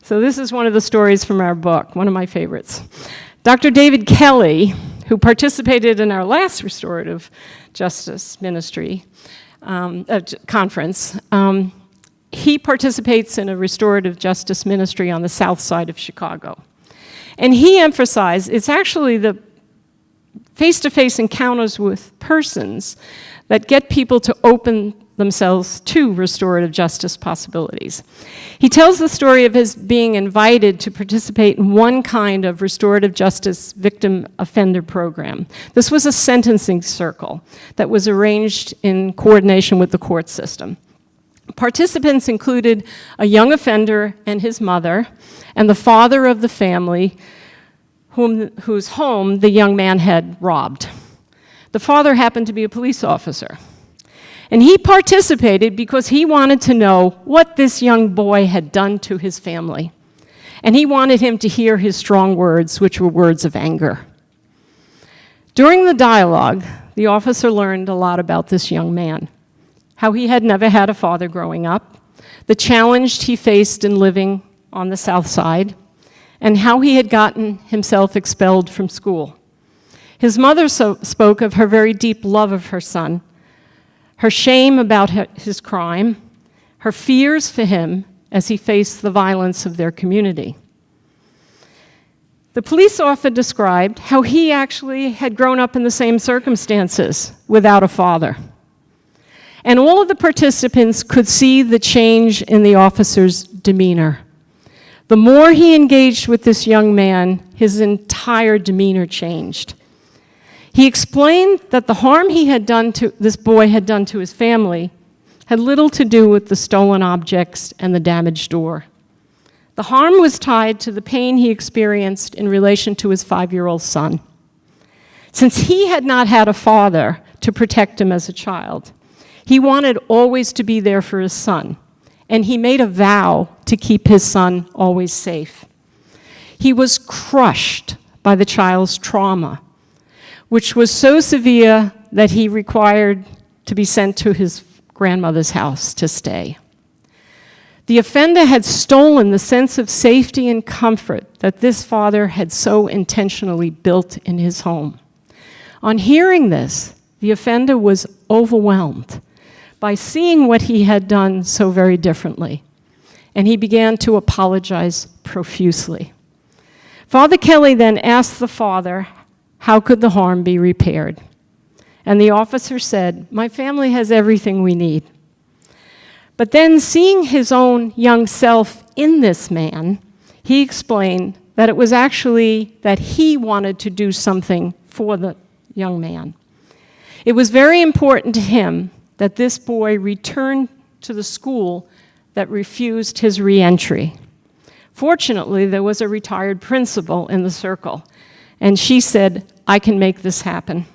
So this is one of the stories from our book, one of my favorites. Dr. David Kelly, who participated in our last restorative justice ministry conference, he participates in a restorative justice ministry on the south side of Chicago. And he emphasized it's actually the face-to-face encounters with persons that get people to open themselves to restorative justice possibilities. He tells the story of his being invited to participate in one kind of restorative justice victim offender program. This was a sentencing circle that was arranged in coordination with the court system. Participants included a young offender and his mother, and the father of the family whose home the young man had robbed. The father happened to be a police officer. And he participated because he wanted to know what this young boy had done to his family. And he wanted him to hear his strong words, which were words of anger. During the dialogue, the officer learned a lot about this young man, how he had never had a father growing up, the challenge he faced in living on the South Side, and how he had gotten himself expelled from school. His mother spoke of her very deep love of her son, her shame about his crime, her fears for him as he faced the violence of their community. The police officer described how he actually had grown up in the same circumstances without a father. And all of the participants could see the change in the officer's demeanor. The more he engaged with this young man, his entire demeanor changed. He explained that the harm this boy had done to his family had little to do with the stolen objects and the damaged door. The harm was tied to the pain he experienced in relation to his 5-year-old son. Since he had not had a father to protect him as a child, he wanted always to be there for his son, and he made a vow to keep his son always safe. He was crushed by the child's trauma, which was so severe that he required to be sent to his grandmother's house to stay. The offender had stolen the sense of safety and comfort that this father had so intentionally built in his home. On hearing this, the offender was overwhelmed by seeing what he had done so very differently, and he began to apologize profusely. Father Kelly then asked the father, how could the harm be repaired? And the officer said, my family has everything we need. But then, seeing his own young self in this man, he explained that it was actually that he wanted to do something for the young man. It was very important to him that this boy return to the school that refused his re-entry. Fortunately, there was a retired principal in the circle, and she said, "I can make this happen."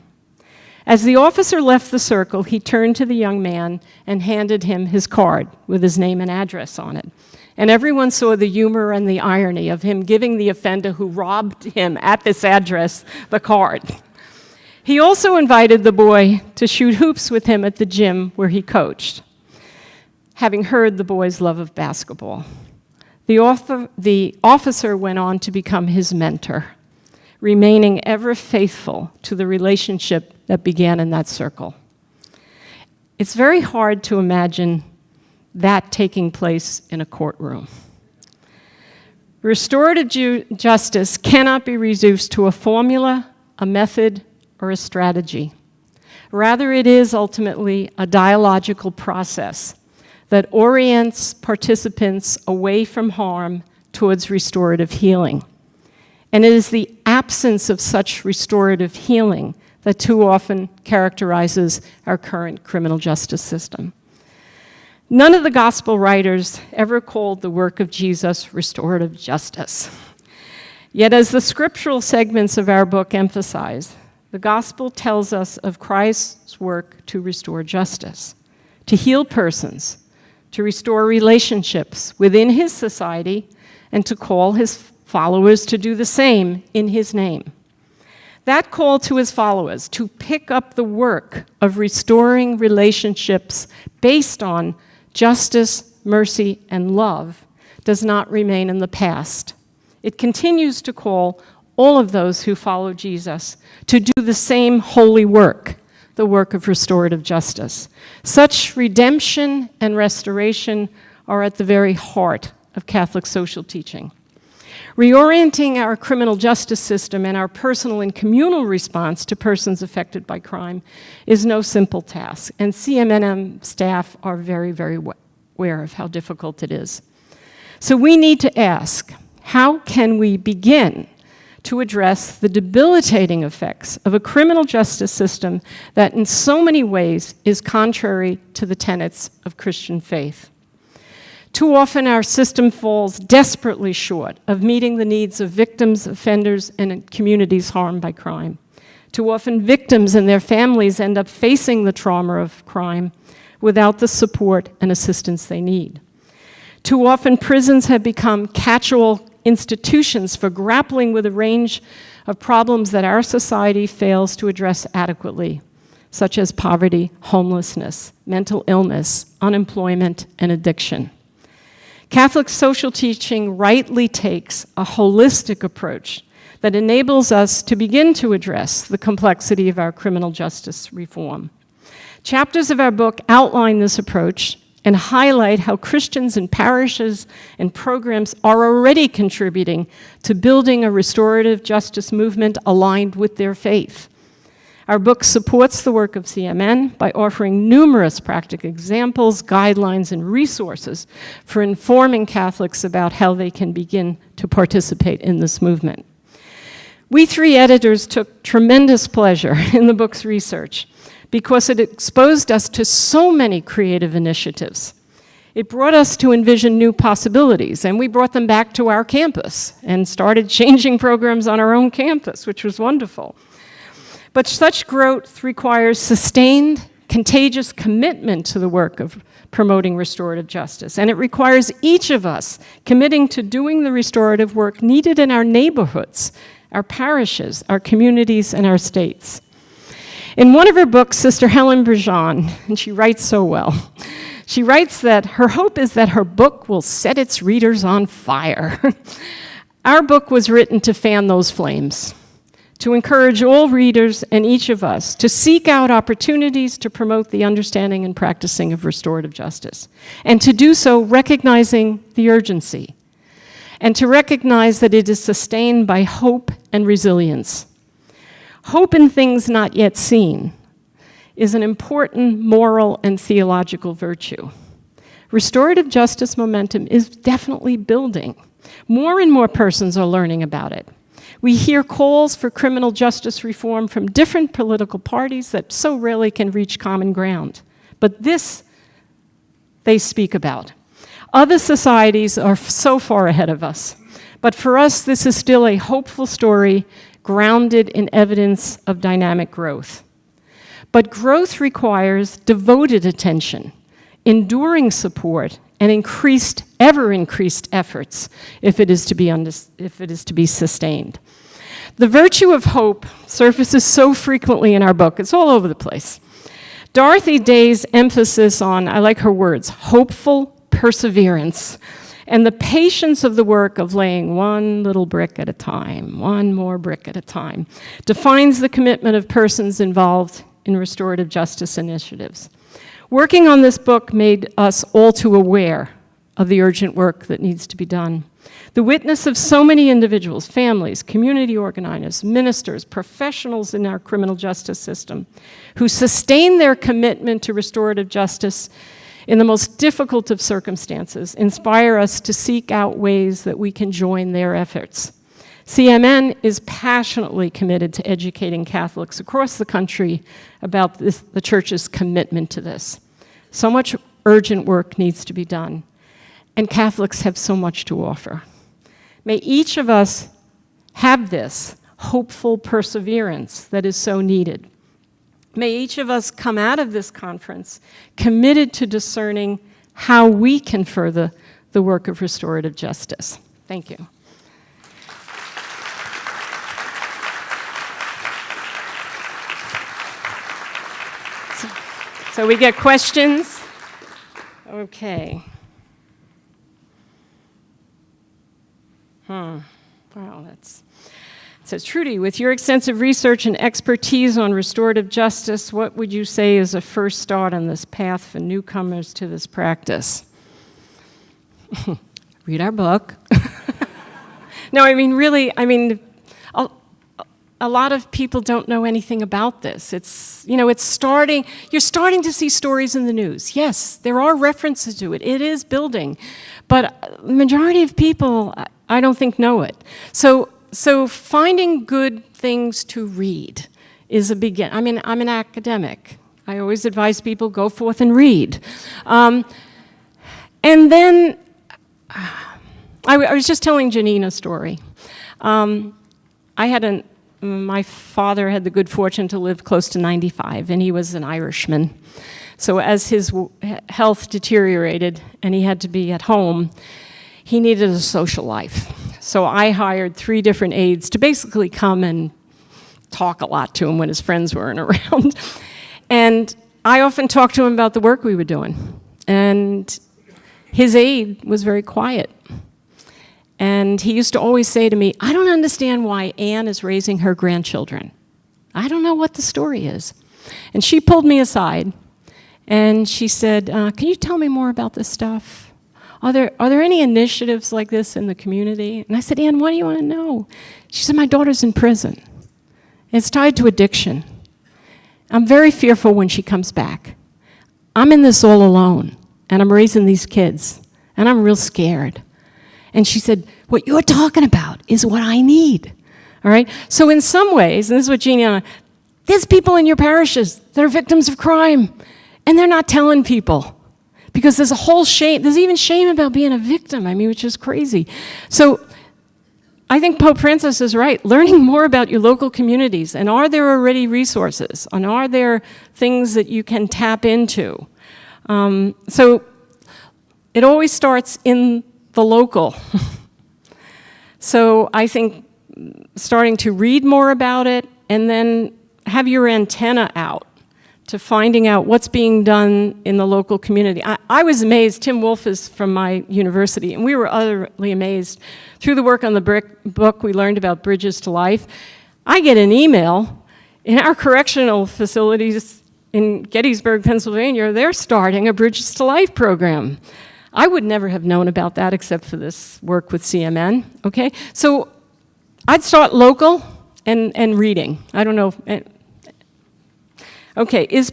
As the officer left the circle, he turned to the young man and handed him his card with his name and address on it. And everyone saw the humor and the irony of him giving the offender who robbed him at this address the card. He also invited the boy to shoot hoops with him at the gym where he coached, having heard the boy's love of basketball. The officer went on to become his mentor, remaining ever faithful to the relationship that began in that circle. It's very hard to imagine that taking place in a courtroom. Restorative justice cannot be reduced to a formula, a method, or a strategy. Rather, it is ultimately a dialogical process that orients participants away from harm towards restorative healing. And it is the absence of such restorative healing that too often characterizes our current criminal justice system. None of the gospel writers ever called the work of Jesus restorative justice. Yet, as the scriptural segments of our book emphasize, the gospel tells us of Christ's work to restore justice, to heal persons, to restore relationships within his society, and to call his followers to do the same in his name. That call to his followers to pick up the work of restoring relationships based on justice, mercy, and love does not remain in the past. It continues to call all of those who follow Jesus to do the same holy work, the work of restorative justice. Such redemption and restoration are at the very heart of Catholic social teaching. Reorienting our criminal justice system and our personal and communal response to persons affected by crime is no simple task, and CMNM staff are very, very aware of how difficult it is. So we need to ask, how can we begin to address the debilitating effects of a criminal justice system that in so many ways is contrary to the tenets of Christian faith? Too often our system falls desperately short of meeting the needs of victims, offenders, and communities harmed by crime. Too often victims and their families end up facing the trauma of crime without the support and assistance they need. Too often prisons have become catch-all institutions for grappling with a range of problems that our society fails to address adequately, such as poverty, homelessness, mental illness, unemployment, and addiction. Catholic social teaching rightly takes a holistic approach that enables us to begin to address the complexity of our criminal justice reform. Chapters of our book outline this approach and highlight how Christians in parishes and programs are already contributing to building a restorative justice movement aligned with their faith. Our book supports the work of CMN by offering numerous practical examples, guidelines, and resources for informing Catholics about how they can begin to participate in this movement. We three editors took tremendous pleasure in the book's research because it exposed us to so many creative initiatives. It brought us to envision new possibilities, and we brought them back to our campus and started changing programs on our own campus, which was wonderful. But such growth requires sustained, contagious commitment to the work of promoting restorative justice. And it requires each of us committing to doing the restorative work needed in our neighborhoods, our parishes, our communities, and our states. In one of her books, Sister Helen Brejon, and she writes so well, she writes that her hope is that her book will set its readers on fire. Our book was written to fan those flames, to encourage all readers and each of us to seek out opportunities to promote the understanding and practicing of restorative justice, and to do so recognizing the urgency, and to recognize that it is sustained by hope and resilience. Hope in things not yet seen is an important moral and theological virtue. Restorative justice momentum is definitely building. More and more persons are learning about it. We hear calls for criminal justice reform from different political parties that so rarely can reach common ground. But this they speak about. Other societies are so far ahead of us, but for us, this is still a hopeful story grounded in evidence of dynamic growth. But growth requires devoted attention, enduring support, and ever increased efforts if it is to be sustained. The virtue of hope surfaces so frequently in our book. It's all over the place. Dorothy Day's emphasis on, I like her words, hopeful perseverance, and the patience of the work of laying one little brick at a time, one more brick at a time, defines the commitment of persons involved in restorative justice initiatives. Working on this book made us all too aware of the urgent work that needs to be done. The witness of so many individuals, families, community organizers, ministers, professionals in our criminal justice system who sustain their commitment to restorative justice in the most difficult of circumstances inspire us to seek out ways that we can join their efforts. CMN is passionately committed to educating Catholics across the country about the Church's commitment to this. So much urgent work needs to be done, and Catholics have so much to offer. May each of us have this hopeful perseverance that is so needed. May each of us come out of this conference committed to discerning how we can further the work of restorative justice. Thank you. So we get questions? Okay. Wow, it says, Trudy, with your extensive research and expertise on restorative justice, what would you say is a first start on this path for newcomers to this practice? Read our book. No, really, a lot of people don't know anything about this. You're starting to see stories in the news. Yes, there are references to it. It is building. But the majority of people, I don't think, know it. So finding good things to read is a begin. I'm an academic. I always advise people, go forth and read. And then, I was just telling Janine a story. My father had the good fortune to live close to 95, and he was an Irishman. So as his health deteriorated and he had to be at home, he needed a social life. So I hired 3 different aides to basically come and talk a lot to him when his friends weren't around. And I often talked to him about the work we were doing. And his aide was very quiet. And he used to always say to me, I don't understand why Anne is raising her grandchildren. I don't know what the story is. And she pulled me aside, and she said, can you tell me more about this stuff? Are there any initiatives like this in the community? And I said, Anne, what do you want to know? She said, my daughter's in prison. It's tied to addiction. I'm very fearful when she comes back. I'm in this all alone, and I'm raising these kids, and I'm real scared. And she said, what you're talking about is what I need, all right? So in some ways, and this is what Jeannie, there's people in your parishes that are victims of crime, and they're not telling people because there's a whole shame. There's even shame about being a victim, which is crazy. So I think Pope Francis is right. Learning more about your local communities, and are there already resources, and are there things that you can tap into? So it always starts in the local. So I think starting to read more about it and then have your antenna out to finding out what's being done in the local community. I was amazed. Tim Wolfe is from my university, and we were utterly amazed. Through the work on the book, we learned about Bridges to Life. I get an email in our correctional facilities in Gettysburg, Pennsylvania. They're starting a Bridges to Life program. I would never have known about that except for this work with CMN, okay? So I'd start local and reading. I don't know. Okay, that's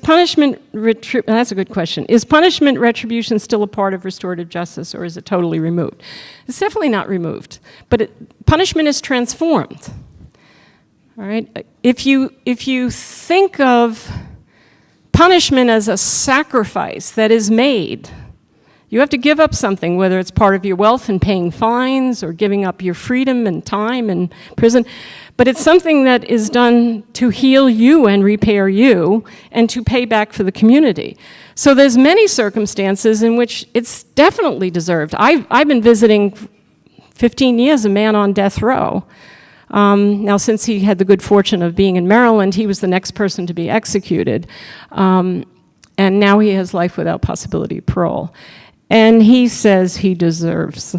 a good question. Is punishment retribution still a part of restorative justice, or is it totally removed? It's definitely not removed, but punishment is transformed, all right? If you think of punishment as a sacrifice that is made, You have to give up something, whether it's part of your wealth and paying fines or giving up your freedom and time in prison. But it's something that is done to heal you and repair you and to pay back for the community. So there's many circumstances in which it's definitely deserved. I've been visiting 15 years a man on death row. Now, since he had the good fortune of being in Maryland, he was the next person to be executed. And now he has life without possibility of parole. And he says he deserves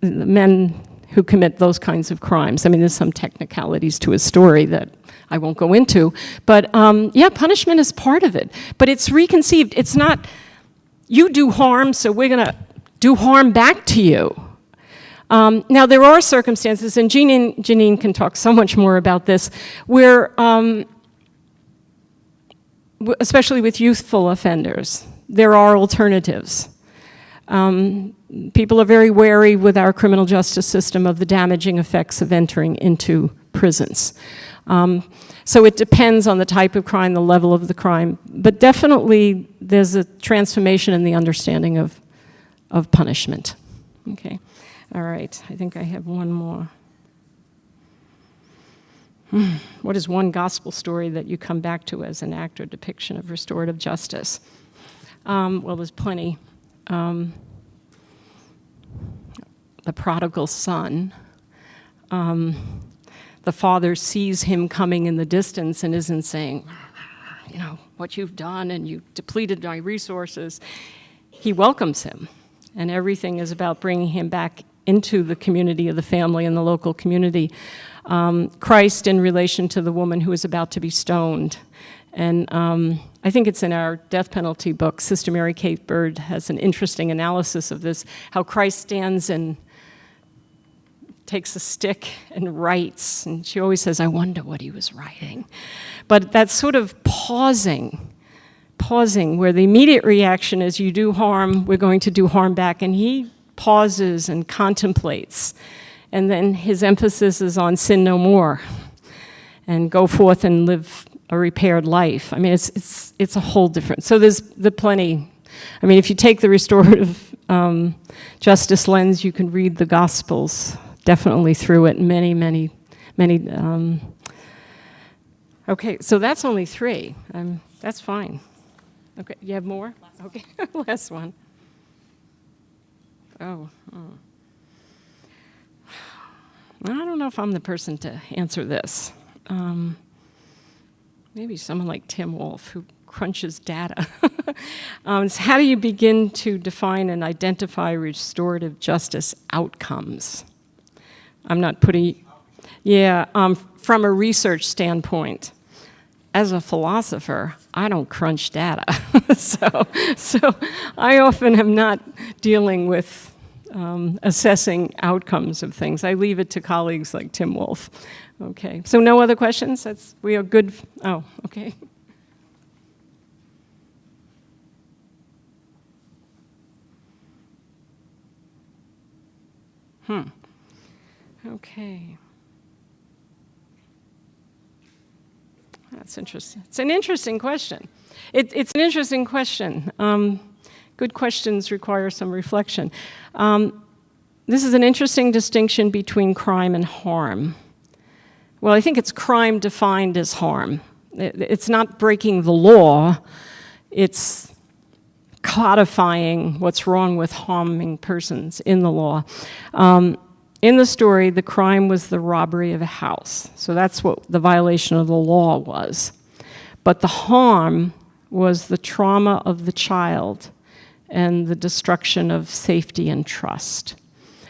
the men who commit those kinds of crimes. I mean, there's some technicalities to his story that I won't go into. But yeah, punishment is part of it. But it's reconceived. It's not, you do harm, so we're going to do harm back to you. Now, there are circumstances, and Janine can talk so much more about this, where, especially with youthful offenders, there are alternatives. People are very wary with our criminal justice system of the damaging effects of entering into prisons. So it depends on the type of crime, the level of the crime, but definitely there's a transformation in the understanding of punishment. Okay. All right, I think I have one more. What is one gospel story that you come back to as an act or depiction of restorative justice? Well, there's plenty. The prodigal son. The father sees him coming in the distance and isn't saying, you know, what you've done and you depleted my resources. He welcomes him, and everything is about bringing him back into the community of the family and the local community. Christ in relation to the woman who is about to be stoned. And I think it's in our death penalty book. Sister Mary Kate Bird has an interesting analysis of this, how Christ stands and takes a stick and writes. And she always says, I wonder what he was writing. But that sort of pausing, where the immediate reaction is you do harm, we're going to do harm back. And he pauses and contemplates. And then his emphasis is on sin no more and go forth and live a repaired life. I mean, it's a whole different, so there's plenty. I mean, if you take the restorative justice lens, you can read the Gospels definitely through it, many. Okay, so that's only 3. That's fine. Okay, you have more? Okay, last one. Oh. I don't know if I'm the person to answer this. Maybe someone like Tim Wolfe, who crunches data. So how do you begin to define and identify restorative justice outcomes? I'm not putting, from a research standpoint. As a philosopher, I don't crunch data. so I often am not dealing with assessing outcomes of things. I leave it to colleagues like Tim Wolfe. Okay, so no other questions? We are good. Oh, okay. Okay. That's interesting. It's an interesting question. It's an interesting question. Good questions require some reflection. This is an interesting distinction between crime and harm. Well, I think it's crime defined as harm. It's not breaking the law. It's codifying what's wrong with harming persons in the law. In the story, the crime was the robbery of a house. So that's what the violation of the law was. But the harm was the trauma of the child and the destruction of safety and trust.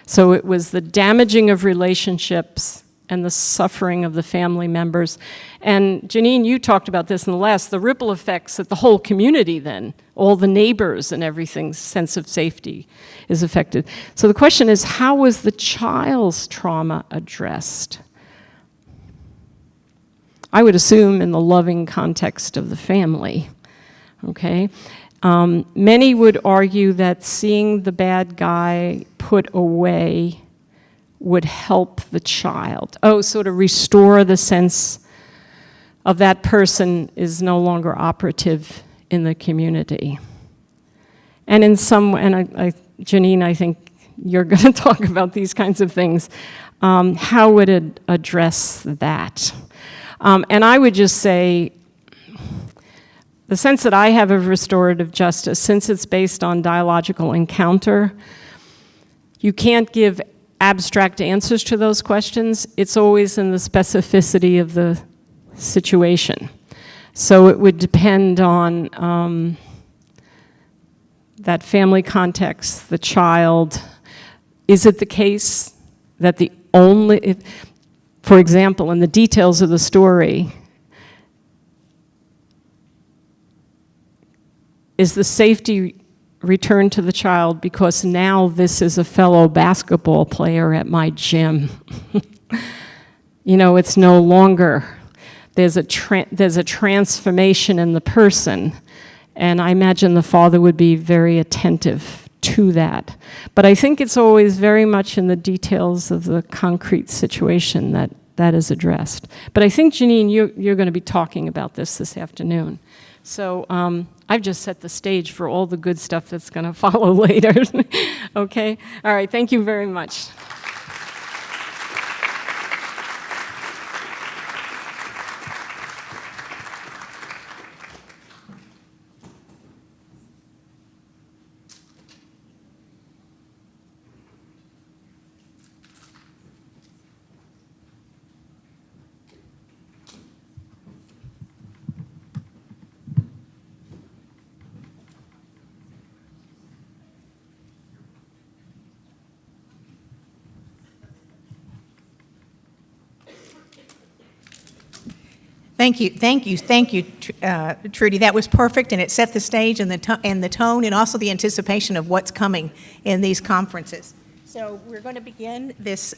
So it was the damaging of relationships and the suffering of the family members. And Janine, you talked about this in the last, the ripple effects that the whole community then, all the neighbors and everything's sense of safety is affected. So the question is, how was the child's trauma addressed? I would assume in the loving context of the family, okay? Many would argue that seeing the bad guy put away would help the child. Sort of restore the sense of that person is no longer operative in the community. And in some, and Janine, I think you're going to talk about these kinds of things. How would it address that? And I would just say, the sense that I have of restorative justice, since it's based on dialogical encounter, you can't give abstract answers to those questions. It's always in the specificity of the situation. So it would depend on that family context, the child. Is it the case that the only, for example, in the details of the story, is the safety returned to the child because now this is a fellow basketball player at my gym? You know, it's no longer, there's a transformation in the person, and I imagine the father would be very attentive to that. But I think it's always very much in the details of the concrete situation that is addressed. But I think, Janine, you're going to be talking about this afternoon. So I've just set the stage for all the good stuff that's going to follow later. Okay? All right, thank you very much. Thank you, Trudy. That was perfect, and it set the stage and the tone, and also the anticipation of what's coming in these conferences. So we're going to begin this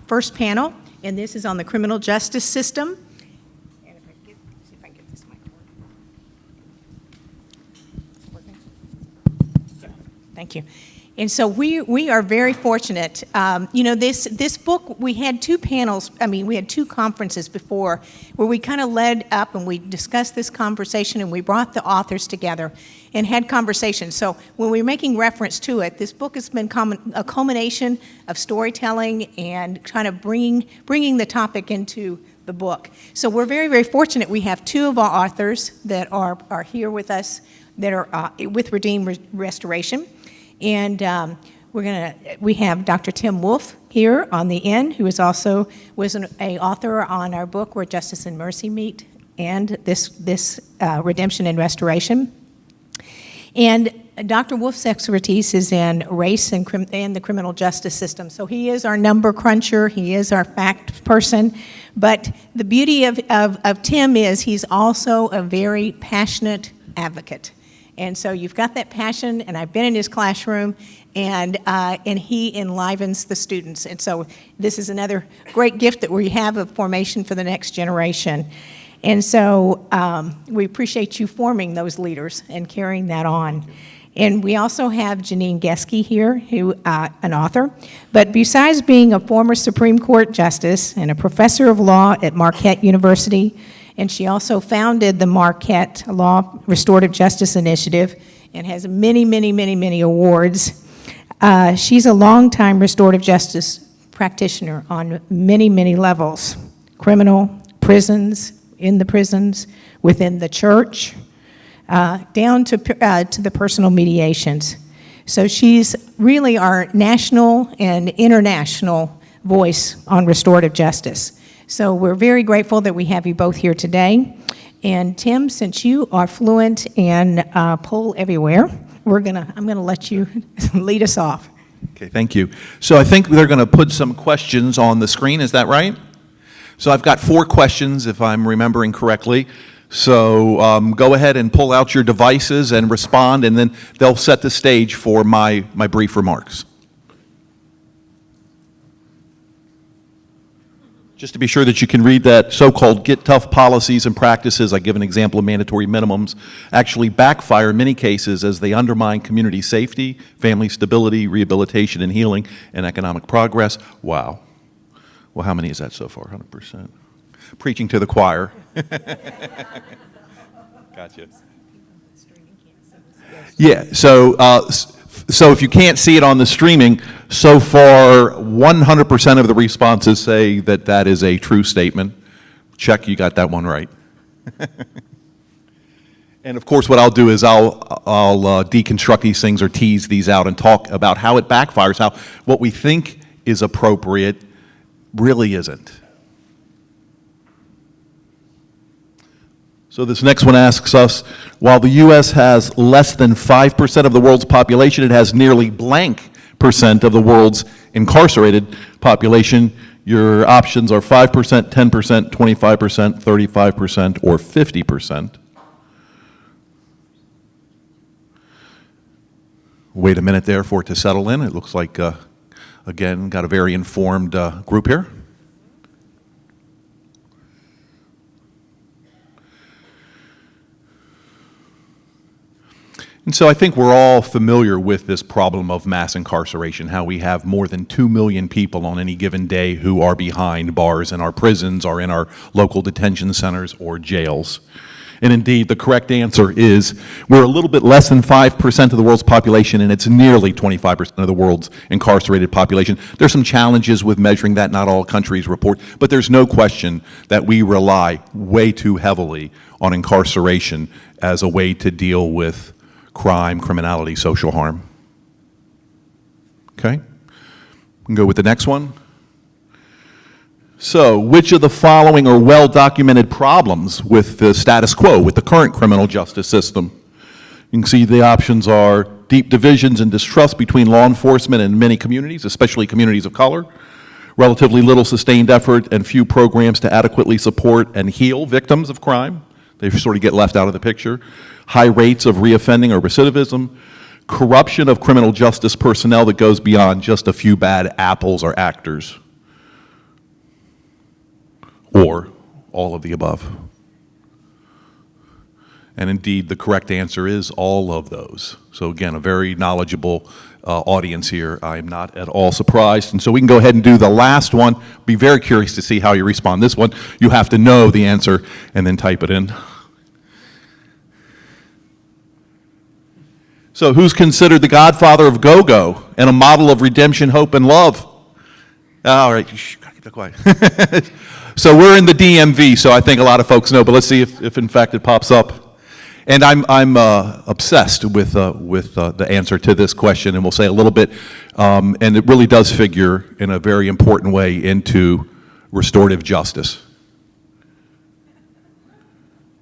first panel, and this is on the criminal justice system. And see if I can get this mic working. Thank you. And so we are very fortunate. You know, this book, we had two panels, we had two conferences before where we kind of led up and we discussed this conversation and we brought the authors together and had conversations. So when we're making reference to it, this book has been a culmination of storytelling and kind of bringing the topic into the book. So we're very, very fortunate. We have two of our authors that are here with us that are with Redeem Restoration. And we have Dr. Tim Wolfe here on the end, who was an author on our book Where Justice and Mercy Meet, and this Redemption and Restoration. And Dr. Wolfe's expertise is in race and the criminal justice system. So he is our number cruncher, he is our fact person. But the beauty of Tim is he's also a very passionate advocate. And so you've got that passion, and I've been in his classroom, and he enlivens the students. And so this is another great gift that we have of formation for the next generation. And so we appreciate you forming those leaders and carrying that on. And we also have Janine Geske here, who an author. But besides being a former Supreme Court justice and a professor of law at Marquette University, and she also founded the Marquette Law Restorative Justice Initiative and has many, many, many, many awards. She's a longtime restorative justice practitioner on many, many levels: criminal, prisons, in the prisons, within the church, down to the personal mediations. So she's really our national and international voice on restorative justice. So we're very grateful that we have you both here today. And Tim, since you are fluent and pull everywhere, I'm gonna let you lead us off. Okay, thank you. So I think they're gonna put some questions on the screen, is that right? So I've got 4 questions, if I'm remembering correctly. So go ahead and pull out your devices and respond, and then they'll set the stage for my brief remarks. Just to be sure that you can read that so-called get tough policies and practices, I give an example of mandatory minimums, actually backfire in many cases as they undermine community safety, family stability, rehabilitation and healing, and economic progress. Wow. Well, how many is that so far? 100%. Preaching to the choir. Gotcha. Yeah, so if you can't see it on the streaming, so far 100% of the responses say that that is a true statement. Check, you got that one right. And of course, what I'll do is I'll deconstruct these things or tease these out and talk about how it backfires, how what we think is appropriate really isn't. So this next one asks us, while the U.S. has less than 5% of the world's population, it has nearly blank percent of the world's incarcerated population. Your options are 5%, 10%, 25%, 35%, or 50%. Wait a minute there for it to settle in. It looks like, again, got a very informed group here. And so I think we're all familiar with this problem of mass incarceration, how we have more than 2 million people on any given day who are behind bars in our prisons or in our local detention centers or jails. And indeed, the correct answer is we're a little bit less than 5% of the world's population, and it's nearly 25% of the world's incarcerated population. There's some challenges with measuring that. Not all countries report, but there's no question that we rely way too heavily on incarceration as a way to deal with crime, criminality, social harm. Okay? We can go with the next one. So, which of the following are well-documented problems with the status quo, with the current criminal justice system? You can see the options are deep divisions and distrust between law enforcement and many communities, especially communities of color, relatively little sustained effort and few programs to adequately support and heal victims of crime. They sort of get left out of the picture. High rates of reoffending or recidivism, corruption of criminal justice personnel that goes beyond just a few bad apples or actors, or all of the above. And indeed, the correct answer is all of those. So again, a very knowledgeable audience here. I'm not at all surprised. And so we can go ahead and do the last one. Be very curious to see how you respond. This one, you have to know the answer and then type it in. So who's considered the godfather of go-go and a model of redemption, hope, and love? All right, shh, gotta keep that quiet. So we're in the DMV, so I think a lot of folks know, but let's see if in fact it pops up. And I'm obsessed with the answer to this question, and we'll say a little bit, and it really does figure in a very important way into restorative justice.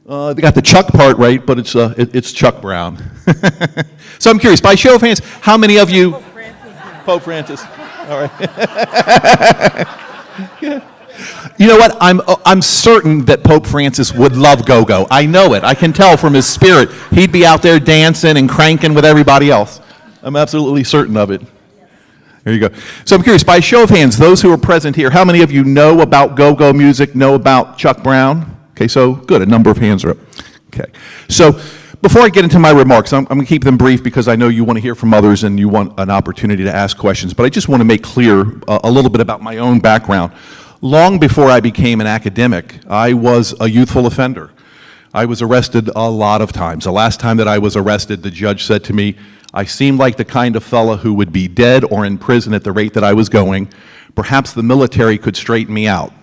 They got the Chuck part right, but it's Chuck Brown. So I'm curious, by show of hands, how many of you... Pope Francis. All right. Yeah. You know what? I'm certain that Pope Francis would love go-go. I know it. I can tell from his spirit. He'd be out there dancing and cranking with everybody else. I'm absolutely certain of it. There you go. So I'm curious, by show of hands, those who are present here, how many of you know about go-go music, know about Chuck Brown? Okay, so good. A number of hands are up. Okay. So before I get into my remarks, I'm going to keep them brief because I know you want to hear from others and you want an opportunity to ask questions, but I just want to make clear a little bit about my own background. Long before I became an academic, I was a youthful offender. I was arrested a lot of times. The last time that I was arrested, the judge said to me, I seemed like the kind of fella who would be dead or in prison at the rate that I was going. Perhaps the military could straighten me out.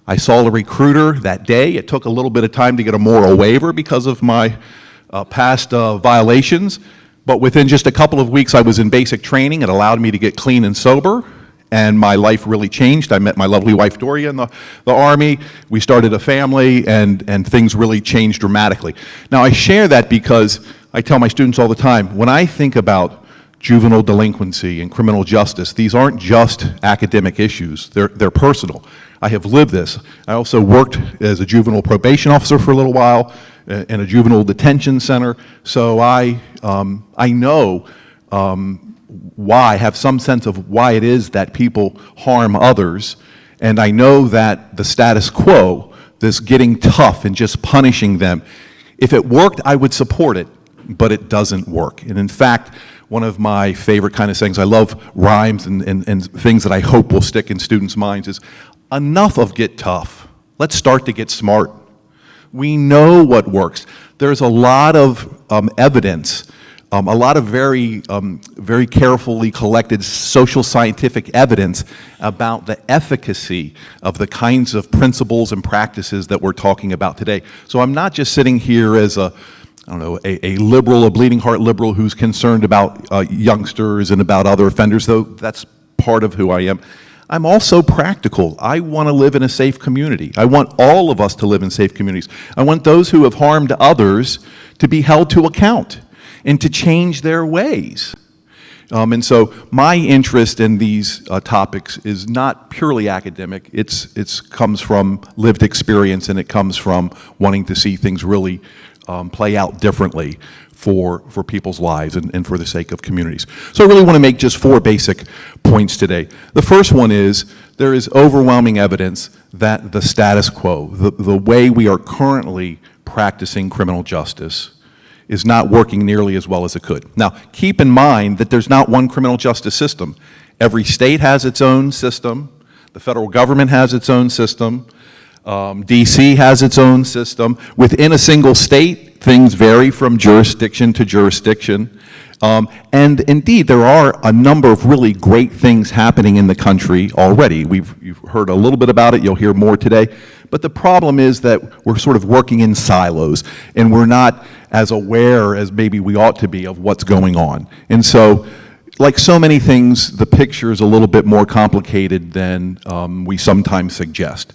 I saw a recruiter that day. It took a little bit of time to get a moral waiver because of my past violations, but within just a couple of weeks I was in basic training. It allowed me to get clean and sober, and my life really changed. I met my lovely wife Doria in the Army. We started a family, and things really changed dramatically. Now I share that because I tell my students all the time, when I think about juvenile delinquency and criminal justice, these aren't just academic issues, they're personal. I have lived this. I also worked as a juvenile probation officer for a little while in a juvenile detention center, so I know why, have some sense of why it is that people harm others, and I know that the status quo, this getting tough and just punishing them, if it worked, I would support it, but it doesn't work. And in fact, one of my favorite kind of sayings, I love rhymes and things that I hope will stick in students' minds, is enough of get tough. Let's start to get smart. We know what works. There's a lot of evidence a lot of very carefully collected social scientific evidence about the efficacy of the kinds of principles and practices that we're talking about today. So I'm not just sitting here as a liberal, a bleeding heart liberal who's concerned about youngsters and about other offenders, though that's part of who I am. I'm also practical. I want to live in a safe community. I want all of us to live in safe communities. I want those who have harmed others to be held to account and to change their ways. And so my interest in these topics is not purely academic. It's comes from lived experience, and it comes from wanting to see things really play out differently for people's lives and for the sake of communities. So I really want to make just 4 basic points today. The first one is there is overwhelming evidence that the status quo, the way we are currently practicing criminal justice, is not working nearly as well as it could. Now, keep in mind that there's not one criminal justice system. Every state has its own system. The federal government has its own system. DC has its own system. Within a single state, things vary from jurisdiction to jurisdiction. And indeed, there are a number of really great things happening in the country already. You've heard a little bit about it. You'll hear more today. But the problem is that we're sort of working in silos, and we're not as aware as maybe we ought to be of what's going on. And so, like so many things, the picture is a little bit more complicated than we sometimes suggest.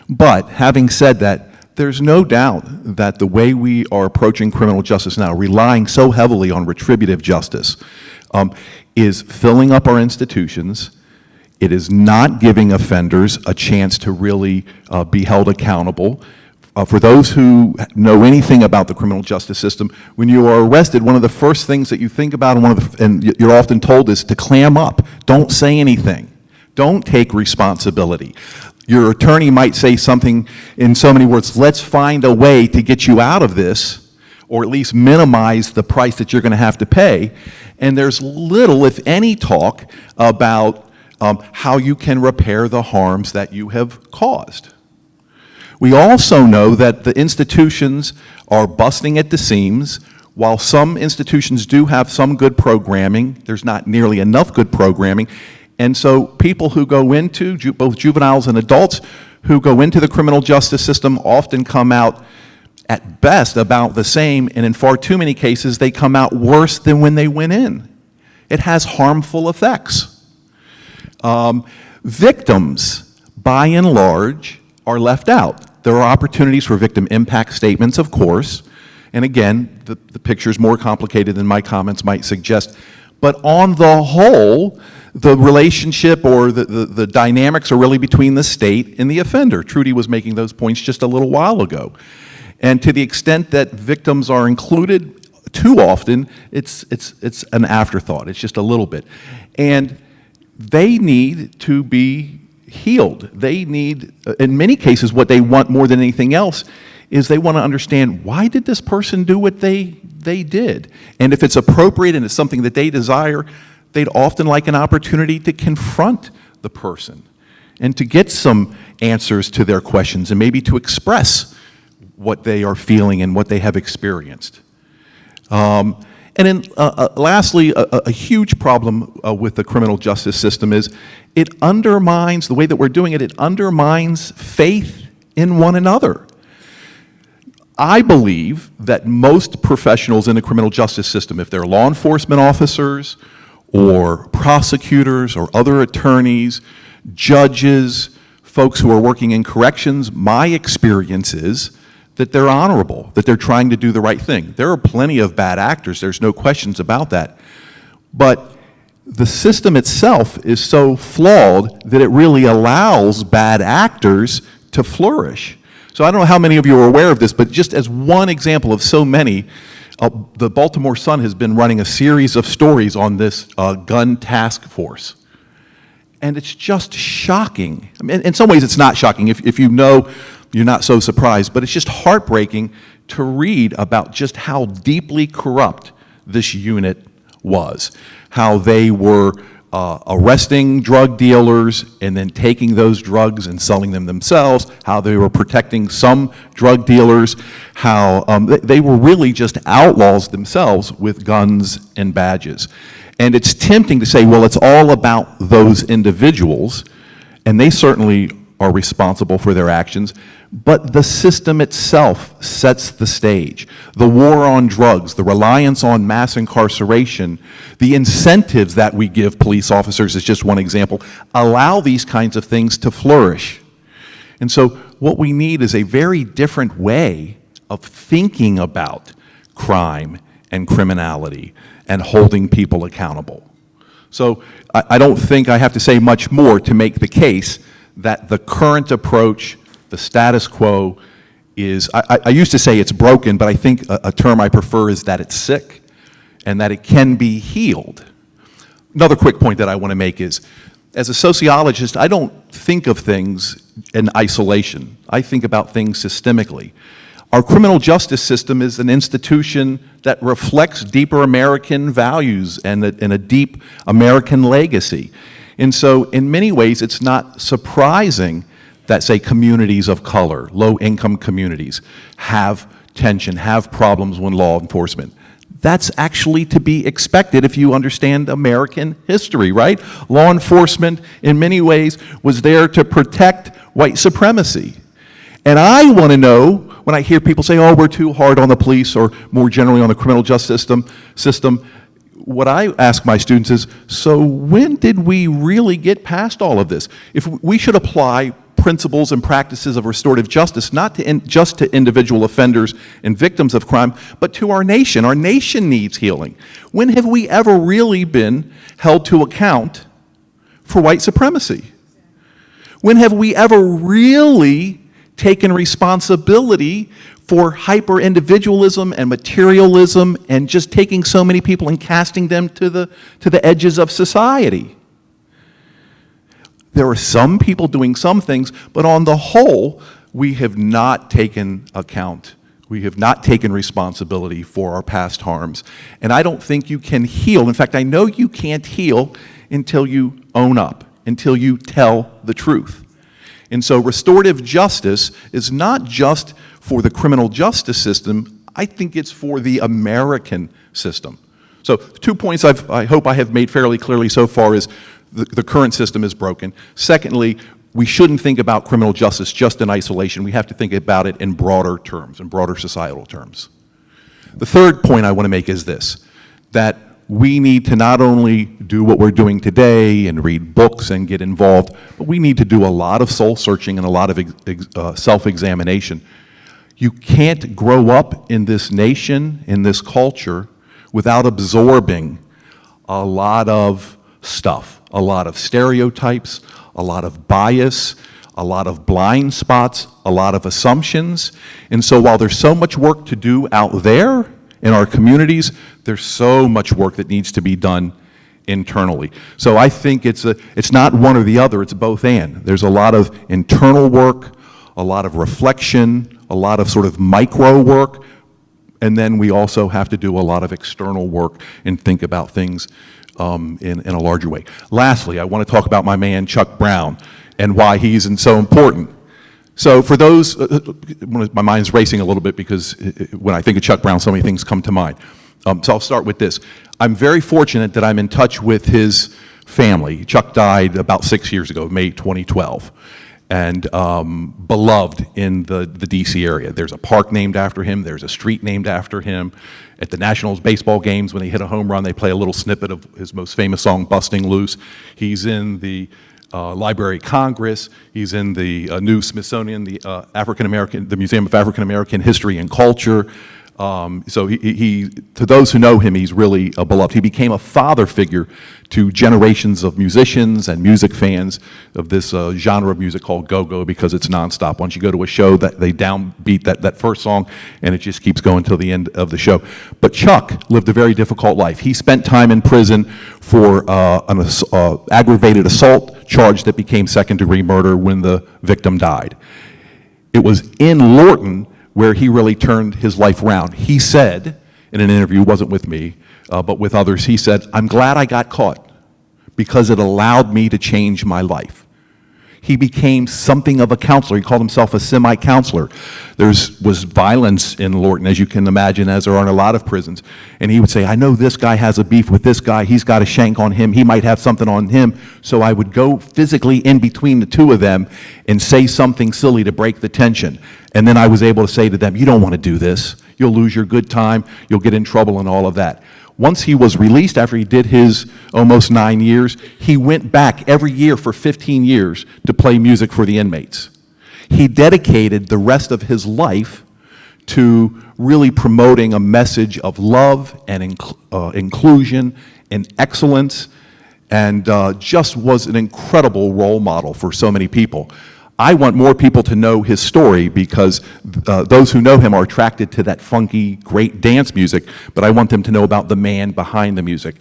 But having said that, there's no doubt that the way we are approaching criminal justice now, relying so heavily on retributive justice, is filling up our institutions. It is not giving offenders a chance to really be held accountable. For those who know anything about the criminal justice system, when you are arrested, one of the first things that you think about, and you're often told, is to clam up. Don't say anything. Don't take responsibility. Your attorney might say something in so many words, let's find a way to get you out of this, or at least minimize the price that you're going to have to pay. And there's little, if any, talk about how you can repair the harms that you have caused. We also know that the institutions are busting at the seams. While some institutions do have some good programming, there's not nearly enough good programming. And so people who go into, both juveniles and adults, who go into the criminal justice system often come out at best about the same, and in far too many cases they come out worse than when they went in. It has harmful effects. Victims, by and large, are left out. There are opportunities for victim impact statements, of course, and again, the picture is more complicated than my comments might suggest, but on the whole, the relationship or the dynamics are really between the state and the offender. Trudy was making those points just a little while ago. And to the extent that victims are included too often, it's an afterthought. It's just a little bit. And they need to be healed. They need, in many cases, what they want more than anything else is they want to understand, why did this person do what they did? And if it's appropriate and it's something that they desire, they'd often like an opportunity to confront the person and to get some answers to their questions and maybe to express what they are feeling and what they have experienced. And then lastly, a huge problem with the criminal justice system is it undermines, the way that we're doing it, it undermines faith in one another. I believe that most professionals in the criminal justice system, if they're law enforcement officers or prosecutors or other attorneys, judges, folks who are working in corrections, my experience is that they're honorable, that they're trying to do the right thing. There are plenty of bad actors, there's no questions about that. But the system itself is so flawed that it really allows bad actors to flourish. So I don't know how many of you are aware of this, but just as one example of so many, the Baltimore Sun has been running a series of stories on this gun task force. And it's just shocking. I mean, in some ways it's not shocking. If you know, you're not so surprised, but it's just heartbreaking to read about just how deeply corrupt this unit was, how they were arresting drug dealers and then taking those drugs and selling them themselves, how they were protecting some drug dealers, how they were really just outlaws themselves with guns and badges. And it's tempting to say, well, it's all about those individuals, and they certainly are responsible for their actions, but the system itself sets the stage. The war on drugs, the reliance on mass incarceration, the incentives that we give police officers, is just one example, allow these kinds of things to flourish. And so what we need is a very different way of thinking about crime and criminality and holding people accountable. So I don't think I have to say much more to make the case that the current approach, the status quo, is, I used to say it's broken, but I think a term I prefer is that it's sick and that it can be healed. Another quick point that I want to make is, as a sociologist, I don't think of things in isolation. I think about things systemically. Our criminal justice system is an institution that reflects deeper American values and a deep American legacy. And so in many ways, it's not surprising that, say, communities of color, low-income communities, have tension, have problems with law enforcement. That's actually to be expected if you understand American history, right? Law enforcement, in many ways, was there to protect white supremacy. And I want to know, when I hear people say, oh, we're too hard on the police, or more generally on the criminal justice system, what I ask my students is, so when did we really get past all of this? If we should apply principles and practices of restorative justice, not to just to individual offenders and victims of crime, but to our nation. Our nation needs healing. When have we ever really been held to account for white supremacy? When have we ever really taken responsibility for hyper-individualism and materialism and just taking so many people and casting them to the edges of society? There are some people doing some things, but on the whole, we have not taken account. We have not taken responsibility for our past harms. And I don't think you can heal. In fact, I know you can't heal until you own up, until you tell the truth. And so restorative justice is not just for the criminal justice system, I think it's for the American system. So 2 points I hope I have made fairly clearly so far is the current system is broken. Secondly, we shouldn't think about criminal justice just in isolation. We have to think about it in broader terms, in broader societal terms. The third point I want to make is this, that we need to not only do what we're doing today and read books and get involved, but we need to do a lot of soul searching and a lot of self-examination. You can't grow up in this nation, in this culture, without absorbing a lot of stuff, a lot of stereotypes, a lot of bias, a lot of blind spots, a lot of assumptions. And so while there's so much work to do out there in our communities, there's so much work that needs to be done internally. So I think it's not one or the other, it's both and. There's a lot of internal work, a lot of reflection, a lot of sort of micro work, and then we also have to do a lot of external work and think about things in a larger way. Lastly, I want to talk about my man Chuck Brown and why he's so important. So for those, my mind's racing a little bit because when I think of Chuck Brown, so many things come to mind. So I'll start with this. I'm very fortunate that I'm in touch with his family. Chuck died about 6 years ago, May 2012, and beloved in the DC area. There's a park named after him, there's a street named after him. At the Nationals baseball games, when they hit a home run, they play a little snippet of his most famous song, Busting Loose. He's in the Library of Congress. He's in the new Smithsonian, the Museum of African American History and Culture. So he, to those who know him, he's really beloved. He became a father figure to generations of musicians and music fans of this genre of music called go-go because it's nonstop. Once you go to a show, that they downbeat that first song, and it just keeps going till the end of the show. But Chuck lived a very difficult life. He spent time in prison for an aggravated assault charge that became second-degree murder when the victim died. It was in Lorton where he really turned his life around. He said, in an interview, wasn't with me, but with others, he said, "I'm glad I got caught, because it allowed me to change my life. He became something of a counselor. He called himself a semi-counselor. There was violence in Lorton, as you can imagine, as there are in a lot of prisons. And he would say, I know this guy has a beef with this guy. He's got a shank on him. He might have something on him. So I would go physically in between the two of them and say something silly to break the tension. And then I was able to say to them, you don't want to do this. You'll lose your good time. You'll get in trouble and all of that. Once he was released, after he did his almost 9 years, he went back every year for 15 years to play music for the inmates. He dedicated the rest of his life to really promoting a message of love and inclusion and excellence, and just was an incredible role model for so many people. I want more people to know his story because those who know him are attracted to that funky, great dance music, but I want them to know about the man behind the music.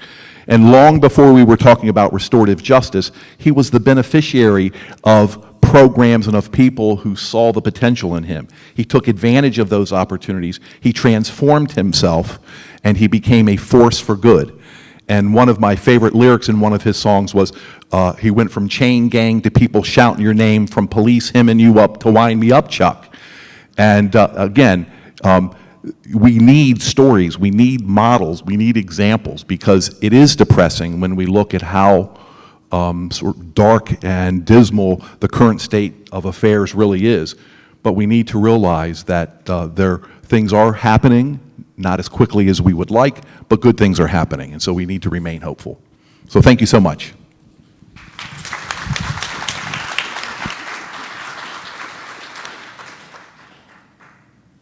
And long before we were talking about restorative justice, he was the beneficiary of programs and of people who saw the potential in him. He took advantage of those opportunities. He transformed himself, and he became a force for good. And one of my favorite lyrics in one of his songs was, he went from chain gang to people shouting your name, from police hemming you up to wind me up, Chuck. And again, we need stories, we need models, we need examples, because it is depressing when we look at how sort of dark and dismal the current state of affairs really is. But we need to realize that things are happening, not as quickly as we would like, but good things are happening, and so we need to remain hopeful. So thank you so much.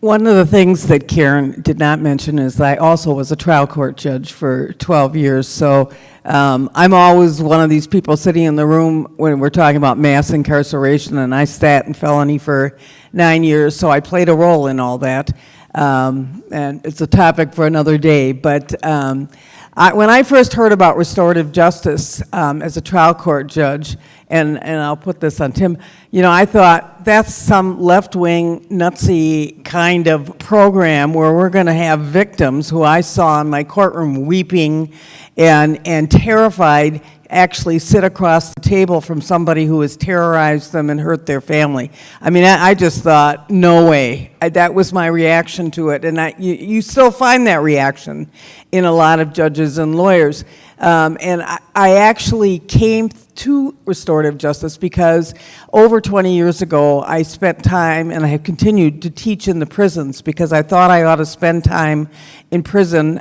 One of the things that Karen did not mention is that I also was a trial court judge for 12 years, so I'm always one of these people sitting in the room when we're talking about mass incarceration, and I sat in felony for 9 years, so I played a role in all that. And it's a topic for another day, but when I first heard about restorative justice as a trial court judge, and I'll put this on Tim, you know, I thought that's some left-wing, nutsy kind of program where we're going to have victims who I saw in my courtroom weeping and terrified actually sit across the table from somebody who has terrorized them and hurt their family. I mean, I just thought, no way. That was my reaction to it, and you still find that reaction in a lot of judges and lawyers. And I actually came to restorative justice because over 20 years ago, I spent time, and I have continued to teach in the prisons because I thought I ought to spend time in prison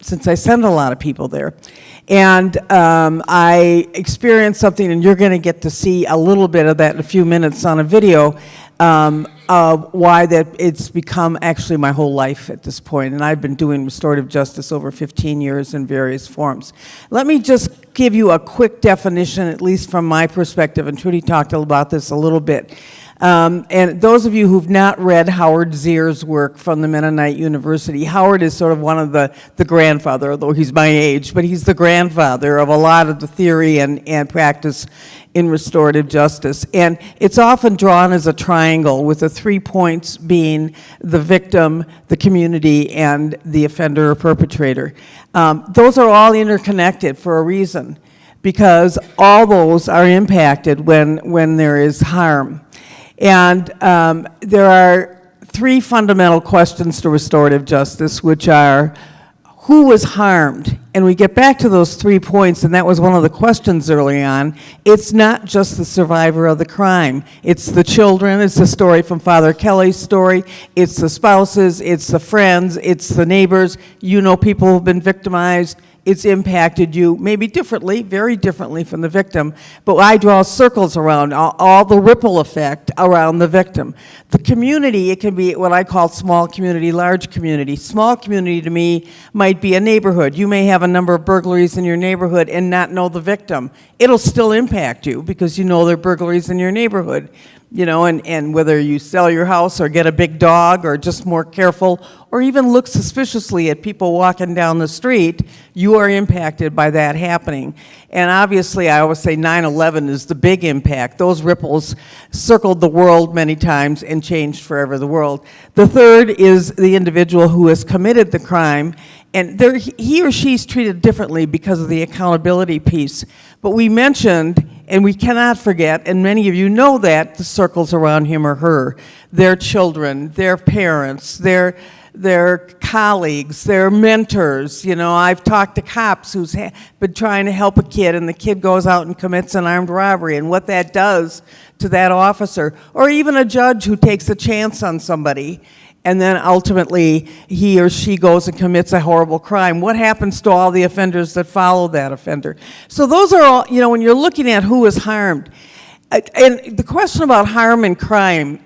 since I send a lot of people there. And I experienced something, and you're going to get to see a little bit of that in a few minutes on a video, why that it's become actually my whole life at this point. And I've been doing restorative justice over 15 years in various forms. Let me just give you a quick definition, at least from my perspective, and Trudy talked about this a little bit. And those of you who've not read Howard Zier's work from the Mennonite University, Howard is sort of one of the grandfather, although he's my age, but he's the grandfather of a lot of the theory and practice in restorative justice. And it's often drawn as a triangle with the 3 points being the victim, the community, and the offender or perpetrator. Those are all interconnected for a reason, because all those are impacted when there is harm. And there are 3 fundamental questions to restorative justice, which are, who was harmed? And we get back to those 3 points, and that was one of the questions early on. It's not just the survivor of the crime. It's the children. It's the story from Father Kelly's story. It's the spouses. It's the friends. It's the neighbors. You know people who've been victimized. It's impacted you maybe differently, very differently from the victim, but I draw circles around all the ripple effect around the victim. The community, it can be what I call small community, large community. Small community to me might be a neighborhood. You may have a number of burglaries in your neighborhood and not know the victim. It'll still impact you because you know there are burglaries in your neighborhood. you know, and whether you sell your house or get a big dog or just more careful or even look suspiciously at people walking down the street, you are impacted by that happening. And obviously, I always say 9/11 is the big impact. Those ripples circled the world many times and changed forever the world. The third is the individual who has committed the crime, and he or she's treated differently because of the accountability piece. But we mentioned, and we cannot forget, and many of you know that, the circles around him or her, their children, their parents, their colleagues, their mentors. You know, I've talked to cops who's been trying to help a kid, and the kid goes out and commits an armed robbery, and what that does to that officer, or even a judge who takes a chance on somebody, and then ultimately he or she goes and commits a horrible crime. What happens to all the offenders that follow that offender? So those are all, you know, when you're looking at who is harmed, and the question about harm and crime,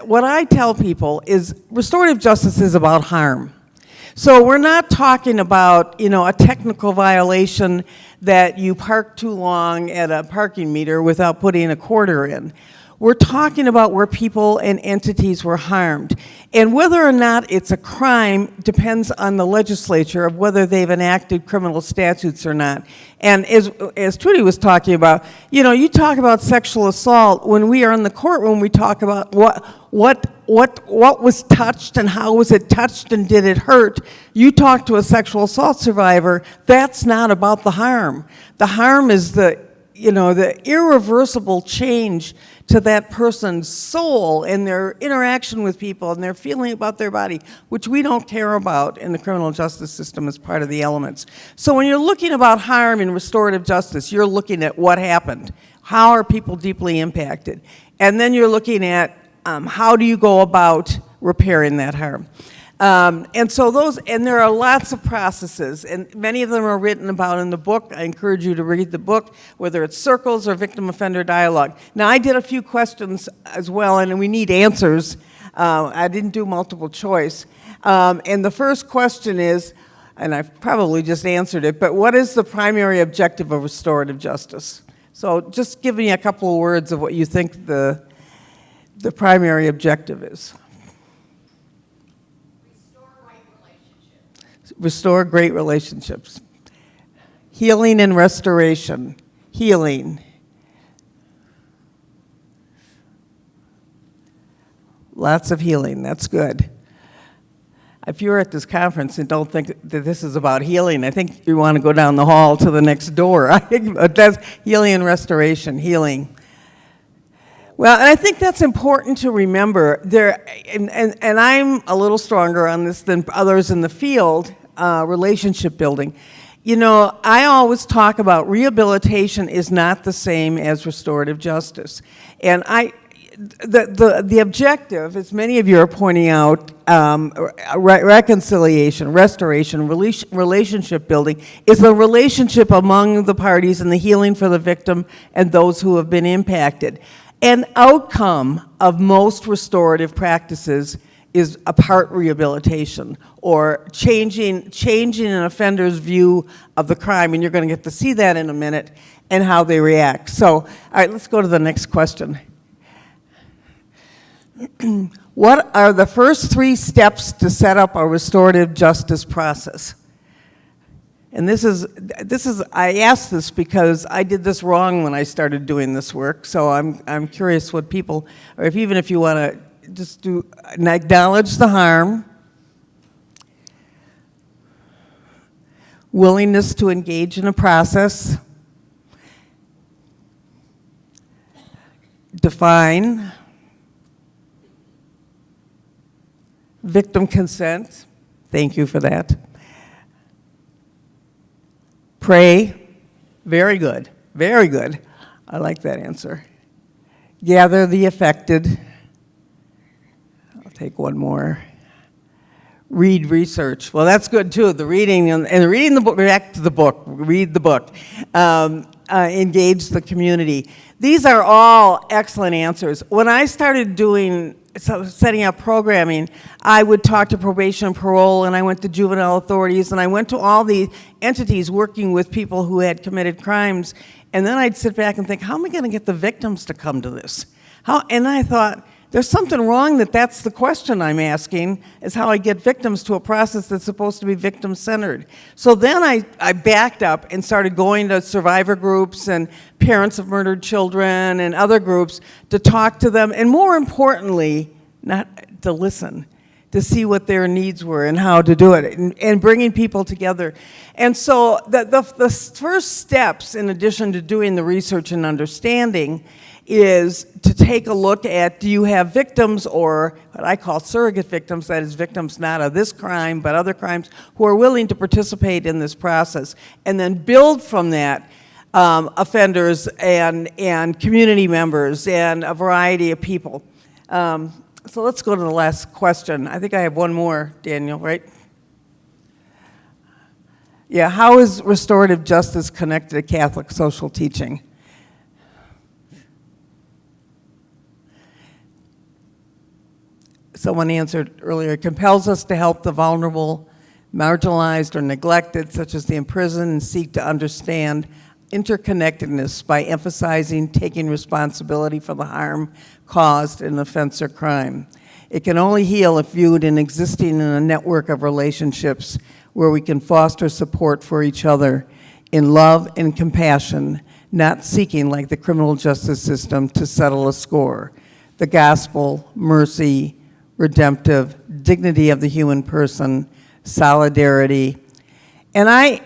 what I tell people is restorative justice is about harm. So we're not talking about, you know, a technical violation that you park too long at a parking meter without putting a quarter in. We're talking about where people and entities were harmed. And whether or not it's a crime depends on the legislature of whether they've enacted criminal statutes or not. And as Trudy was talking about, you know, you talk about sexual assault. When we are in the courtroom, we talk about what was touched and how was it touched and did it hurt. You talk to a sexual assault survivor, that's not about the harm. The harm is the irreversible change to that person's soul and their interaction with people and their feeling about their body, which we don't care about in the criminal justice system as part of the elements. So when you're looking about harm in restorative justice, you're looking at what happened. How are people deeply impacted? And then you're looking at how do you go about repairing that harm? And there are lots of processes, and many of them are written about in the book. I encourage you to read the book, whether it's circles or victim-offender dialogue. Now, I did a few questions as well, and we need answers. I didn't do multiple choice. And the first question is, and I've probably just answered it, but what is the primary objective of restorative justice? So just give me a couple of words of what you think the primary objective is. Restore great relationships. Healing and restoration. Healing. Lots of healing, that's good. If you're at this conference and don't think that this is about healing, I think you want to go down the hall to the next door. I think that's healing and restoration, healing. Well, and I think that's important to remember. And I'm a little stronger on this than others in the field, relationship building. You know, I always talk about rehabilitation is not the same as restorative justice. And the objective, as many of you are pointing out, reconciliation, restoration, relationship building, is the relationship among the parties and the healing for the victim and those who have been impacted. An outcome of most restorative practices is a part rehabilitation or changing an offender's view of the crime, and you're going to get to see that in a minute and how they react. So, all right, let's go to the next question. What are the first 3 steps to set up a restorative justice process? And this is I asked this because I did this wrong when I started doing this work, so I'm curious what people, or even if you want to just do, acknowledge the harm, willingness to engage in a process, define, victim consent, thank you for that. Pray, very good, very good. I like that answer. Gather the affected. I'll take one more. Read research. Well, that's good too. The reading and reading the book, back to the book, read the book. Engage the community. These are all excellent answers. When I started setting up programming, I would talk to probation and parole, and I went to juvenile authorities, and I went to all the entities working with people who had committed crimes, and then I'd sit back and think, how am I going to get the victims to come to this? And I thought, there's something wrong that's the question I'm asking, is how I get victims to a process that's supposed to be victim-centered. So then I backed up and started going to survivor groups and parents of murdered children and other groups to talk to them, and more importantly, not to listen, to see what their needs were and how to do it, and bringing people together. And so the first steps, in addition to doing the research and understanding, is to take a look at, do you have victims, or what I call surrogate victims, that is victims not of this crime but other crimes, who are willing to participate in this process, and then build from that offenders and community members and a variety of people. So let's go to the last question. I think I have one more, Daniel, right? Yeah, how is restorative justice connected to Catholic social teaching? Someone answered earlier, it compels us to help the vulnerable, marginalized, or neglected, such as the imprisoned, and seek to understand interconnectedness by emphasizing taking responsibility for the harm caused in an offense or crime. It can only heal if viewed in existing in a network of relationships where we can foster support for each other in love and compassion, not seeking, like the criminal justice system, to settle a score. The gospel, mercy, redemptive, dignity of the human person, solidarity. And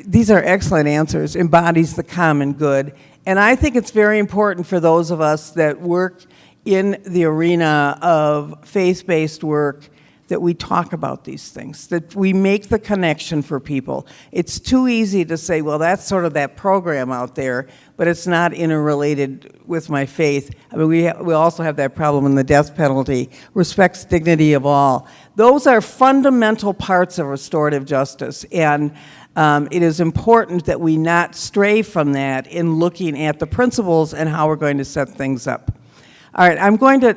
these are excellent answers, embodies the common good. And I think it's very important for those of us that work in the arena of faith-based work that we talk about these things, that we make the connection for people. It's too easy to say, well, that's sort of that program out there, but it's not interrelated with my faith. I mean, we also have that problem in the death penalty, respects dignity of all. Those are fundamental parts of restorative justice, and it is important that we not stray from that in looking at the principles and how we're going to set things up. All right, I'm going to,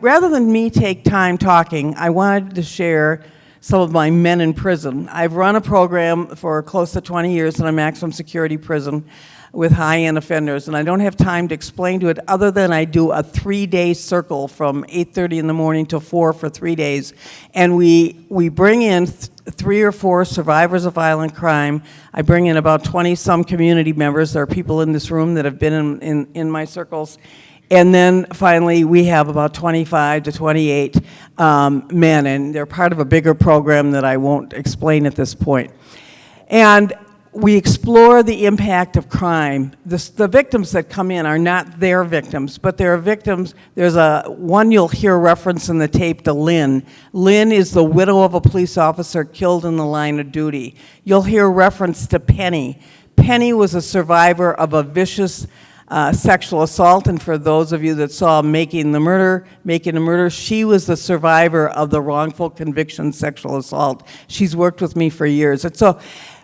rather than me take time talking, I wanted to share some of my men in prison. I've run a program for close to 20 years in a maximum security prison with high-end offenders, and I don't have time to explain to it other than I do a 3-day circle from 8:30 in the morning till 4 for 3 days, and we bring in 3 or 4 survivors of violent crime. I bring in about 20-some community members. There are people in this room that have been in my circles. And then finally, we have about 25 to 28 men, and they're part of a bigger program that I won't explain at this point. And we explore the impact of crime. The victims that come in are not their victims, but they're victims. There's one you'll hear reference in the tape to Lynn. Lynn is the widow of a police officer killed in the line of duty. You'll hear reference to Penny. Penny was a survivor of a vicious sexual assault, and for those of you that saw Making a Murder, she was the survivor of the wrongful conviction sexual assault. She's worked with me for years. And so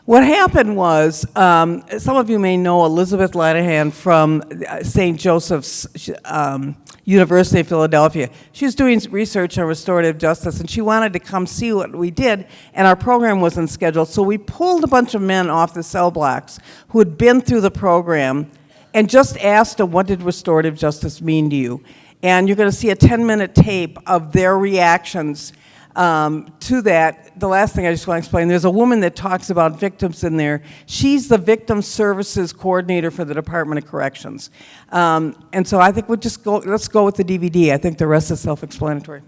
what happened was, some of you may know Elizabeth Linehan from St. Joseph's University of Philadelphia. She was doing research on restorative justice, and she wanted to come see what we did, and our program wasn't scheduled. So we pulled a bunch of men off the cell blocks who had been through the program and just asked them, what did restorative justice mean to you? And you're going to see a 10-minute tape of their reactions to that. The last thing I just want to explain, there's a woman that talks about victims in there. She's the victim services coordinator for the Department of Corrections. And so I think we'll just go, let's go with the DVD. I think the rest is self-explanatory.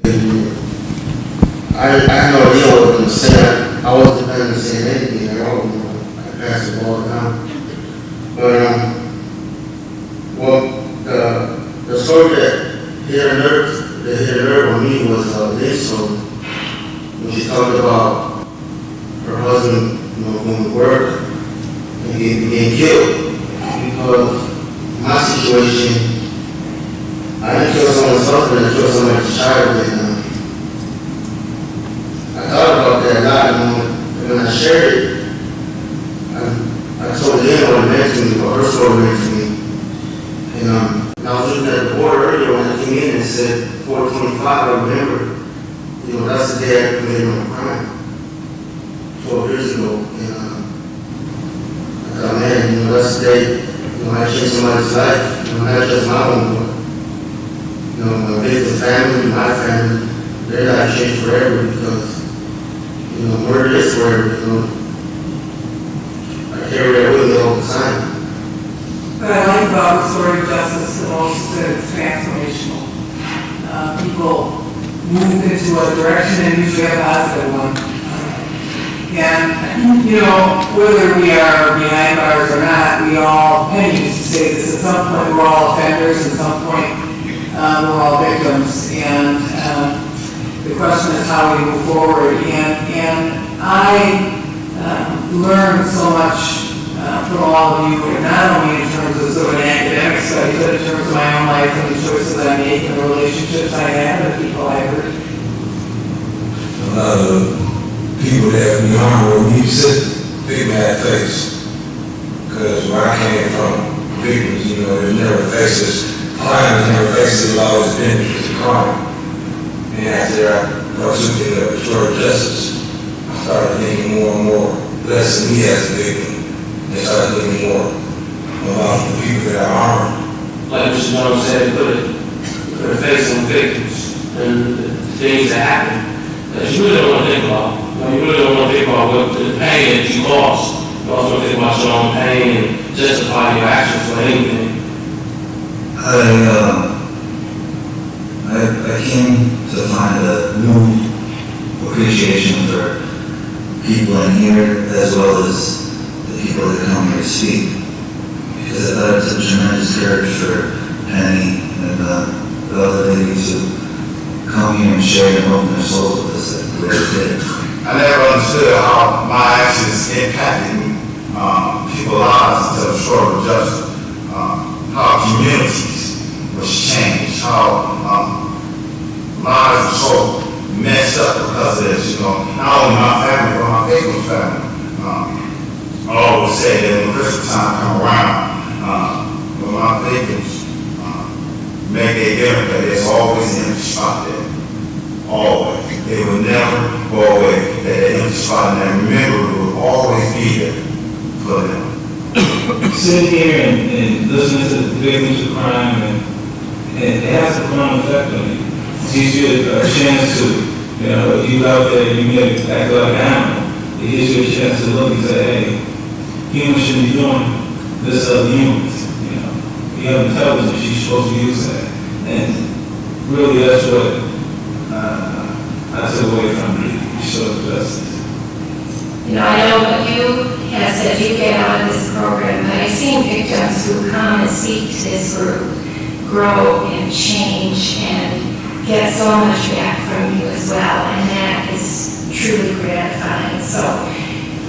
I had no idea what I was going to say. I wasn't planning to say anything at all. I passed the ball down. But, the story that hit a nerve on me was this. So when she talked about her husband, going to work and getting killed. Because in my situation, I didn't kill someone's husband, I killed somebody's child. And I thought about that a lot, and when I shared it, I told Lynn what it meant to me, what her story meant to me. And I was looking at the board earlier when I came in and said 425, I remember, that's the day I committed my crime, 12 years ago. And I thought, man, that's the day, I changed somebody's life. not just my own, but my victim's family, my family, their life changed forever because, murder is forever, I carry that with me all the time. What I like about the story of justice the most is that it's transformational. People move into a direction and usually a positive one. And, whether we are behind bars or not, we all, and you used to say this, at some point we're all offenders, at some point we're all victims. And the question is how we move forward. And I learned so much from all of you, and not only in terms of sort of an academic study, but in terms of my own life and the choices I make and the relationships I have with people I hurt. A lot of people that we harm when we sit big mad face. Because where I came from, victims, they never faced this crime, they never faced it, always been it's a crime. And after I took the restorative justice, I started thinking more and more, less than me as a victim. They started thinking more about the people that I harmed. Like Mr. Jones said, put a face on victims and the things that happen that you really don't want to think about. You really don't want to think about what the pain that you caused. You also want to think about your own pain and justify your actions for anything. I came to find a new appreciation for people in here as well as people that come here to speak, because I thought it was a tremendous courage for Penny and the other ladies who come here and share and open their souls with us like the way they did. I never understood how my actions impacted people's lives until the struggle of justice, how communities was changed, how lives were so messed up because of this, not only my family, but my victim's family. I always say that when Christmas time come around, when my victims make their dinner, that there's always an empty spot there. Always. They will never go away. That empty spot, and that memory will always be there for them. Sitting here and listening to the victims of crime, and it has a profound effect on you. It gives you a chance to, if you out there, you may act like an animal. It gives you a chance to look and say, hey, humans shouldn't be doing this to other humans. You have intelligence, you're supposed to use that. And really that's what I took away from you, show justice. I know what you have said you get out of this program, but I've seen victims who come and speak to this group grow and change and get so much back from you as well, and that is truly gratifying. So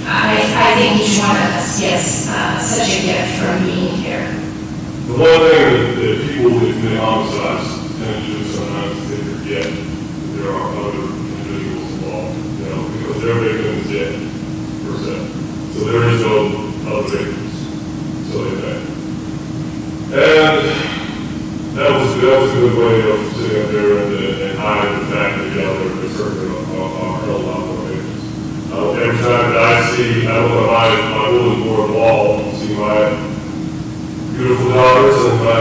I think each one of us gets such a gift from being here. The one thing that people that commit homicides tend to do sometimes is they forget that there are other individuals involved, because their victim is dead, per se. So there is no other victims, so they think. And that was a good way of sitting up there and hiding the fact that the other is certainly a hell lot more victims. Every time that I see, I don't know, my bulletin board wall, see my beautiful daughters and my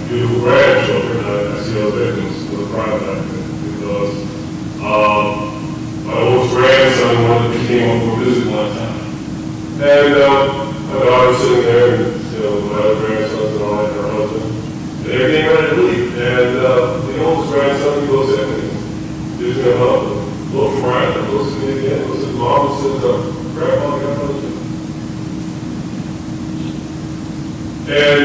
beautiful grandchildren, I see those victims with a pride back then, because my oldest grandson wanted to came over for a visit one time. And my daughter was sitting there, and my other grandsons and all that, and her husband, and they're getting ready to leave. And the oldest grandson, he looks at me, gives me a hug, looks around, and looks at me again, looks at mom and says, Grandma, I got husband. And,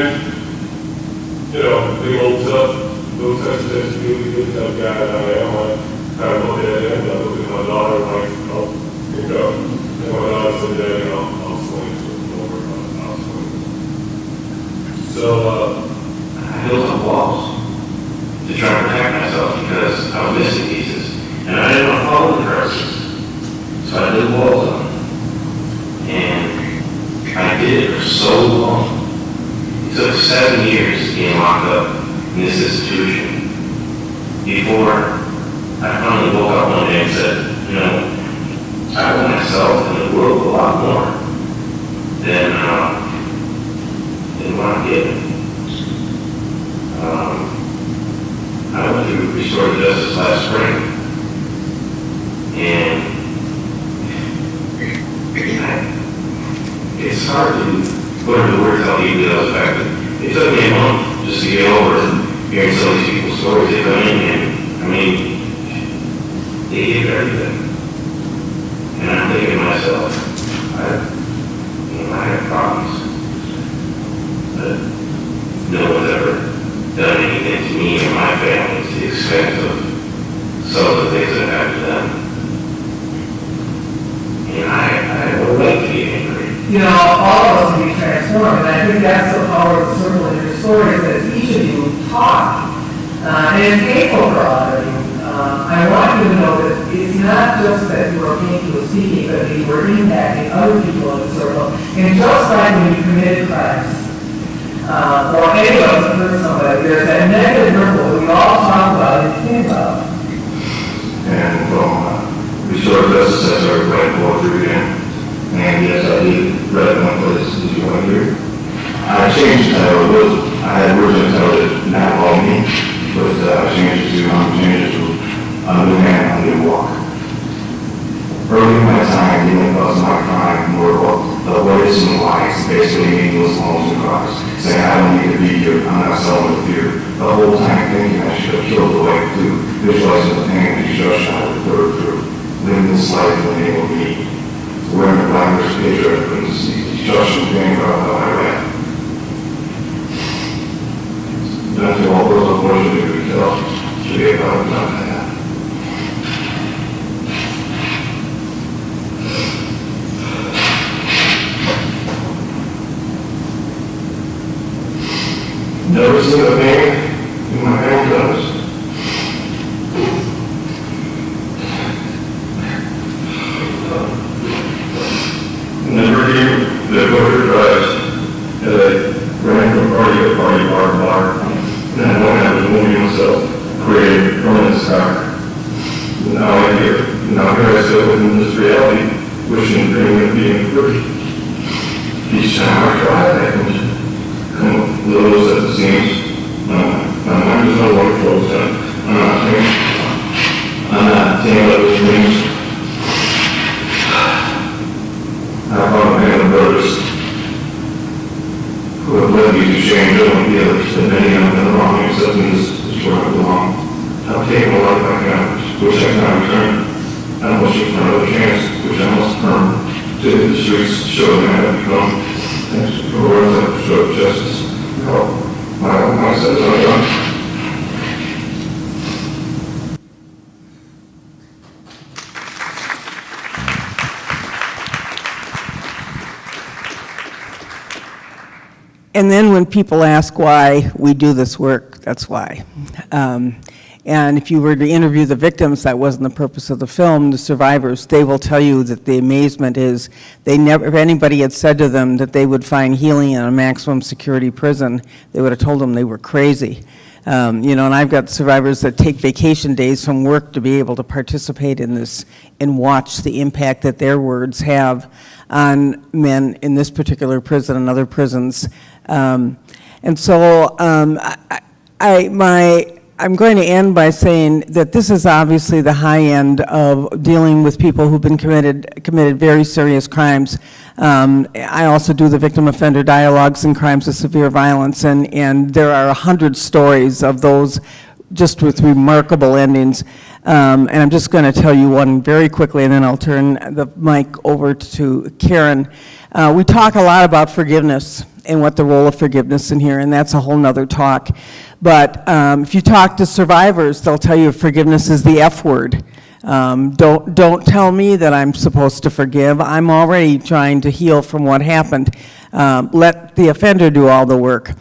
big old tough, no touch that you really good tough guy that I am. I kind of look at him, I look at my daughter, like, and my daughter said, Daddy, I'll swing to it, don't worry about it, I'll swing. So, I built up walls to try to protect myself because I was missing pieces. And I didn't want to follow the process. So I did walls on them. And I did it for so long. It took 7 years being locked up in this institution before I finally woke up one day and said, I owe myself and the world a lot more than what I'm given. remember the words how deeply I was affected. It took me a month just to get over it, hearing some of these people's stories. They come in and, I mean, they give everything. And I'm thinking to myself, I have problems, but no one's ever done anything to me or my family to the extent of some of the things that have happened to them. And I have no right to be angry. You know, all of us can be transformed, and I think that's the power of the circle in your stories, that each of you talk, and it's painful for all of you. I want you to know that it's not just that you are painful speaking, but that you were impacting other people in the circle. And just like when you committed crimes, or any of us hurt somebody, there's that negative ripple that we all talk about and think about. And from restorative justice, I started writing poetry again. And yes, I did write one place. Did you want to hear? I changed the title. I had originally titled it Not All Me, but I changed it to A New Man on New Walk. Early in my time, dealing with my crime were the ways and lies, basically meaningless loans and cars, saying I don't need to be here, I'm not selling with fear. The whole time thinking I should have killed the way too, visualizing the pain that destruction I would third through, living this life in the name of me. Wearing a blinders picture, I couldn't see destruction pain about how I ran. Don't feel all those unfortunately could be killed, should be about nothing. Never seen a pain in my own guns. Never knew that motor drives as I ran from party to party, bar to bar. And I know I was moving myself, creating a permanent scar. Now here I sit within this reality, wishing and dreaming of being free. Each time I try, I can little at the seams. I'm just not one close down. I'm not taking up with dreams. I found a man of brothers who have led me to shame, killing the others, and many of them in the wrong, accepting this is where I belong. I've taken a life I can, which I cannot return. I'm wishing for another chance, which I must earn. To hit the streets, show them I have become. Thanks for words that show justice. My sins are done. And then when people ask why we do this work, that's why. And if you were to interview the victims, that wasn't the purpose of the film, the survivors, they will tell you that the amazement is they never, if anybody had said to them that they would find healing in a maximum security prison, they would have told them they were crazy. And I've got survivors that take vacation days from work to be able to participate in this and watch the impact that their words have on men in this particular prison and other prisons. I'm going to end by saying that this is obviously the high end of dealing with people who've been committed very serious crimes. I also do the victim offender dialogues and crimes of severe violence, and there are 100 stories of those just with remarkable endings. And I'm just going to tell you one very quickly, and then I'll turn the mic over to Karen. We talk a lot about forgiveness and what the role of forgiveness in here, and that's a whole nother talk. But if you talk to survivors, they'll tell you forgiveness is the F word. Don't tell me that I'm supposed to forgive. I'm already trying to heal from what happened. Let the offender do all the work.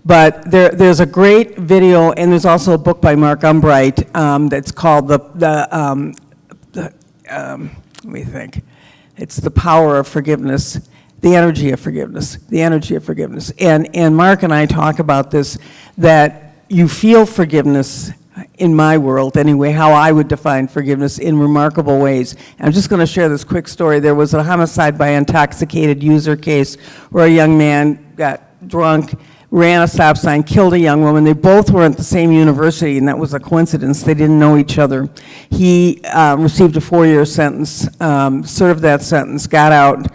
But there's a great video, and there's also a book by Mark Umbright that's called let me think. It's The Power of Forgiveness. The energy of forgiveness, the energy of forgiveness. And Mark and I talk about this, that you feel forgiveness, in my world anyway, how I would define forgiveness, in remarkable ways. And I'm just going to share this quick story. There was a homicide by intoxicated user case where a young man got drunk, ran a stop sign, killed a young woman. They both were at the same university, and that was a coincidence. They didn't know each other. He received a 4-year sentence, served that sentence, got out,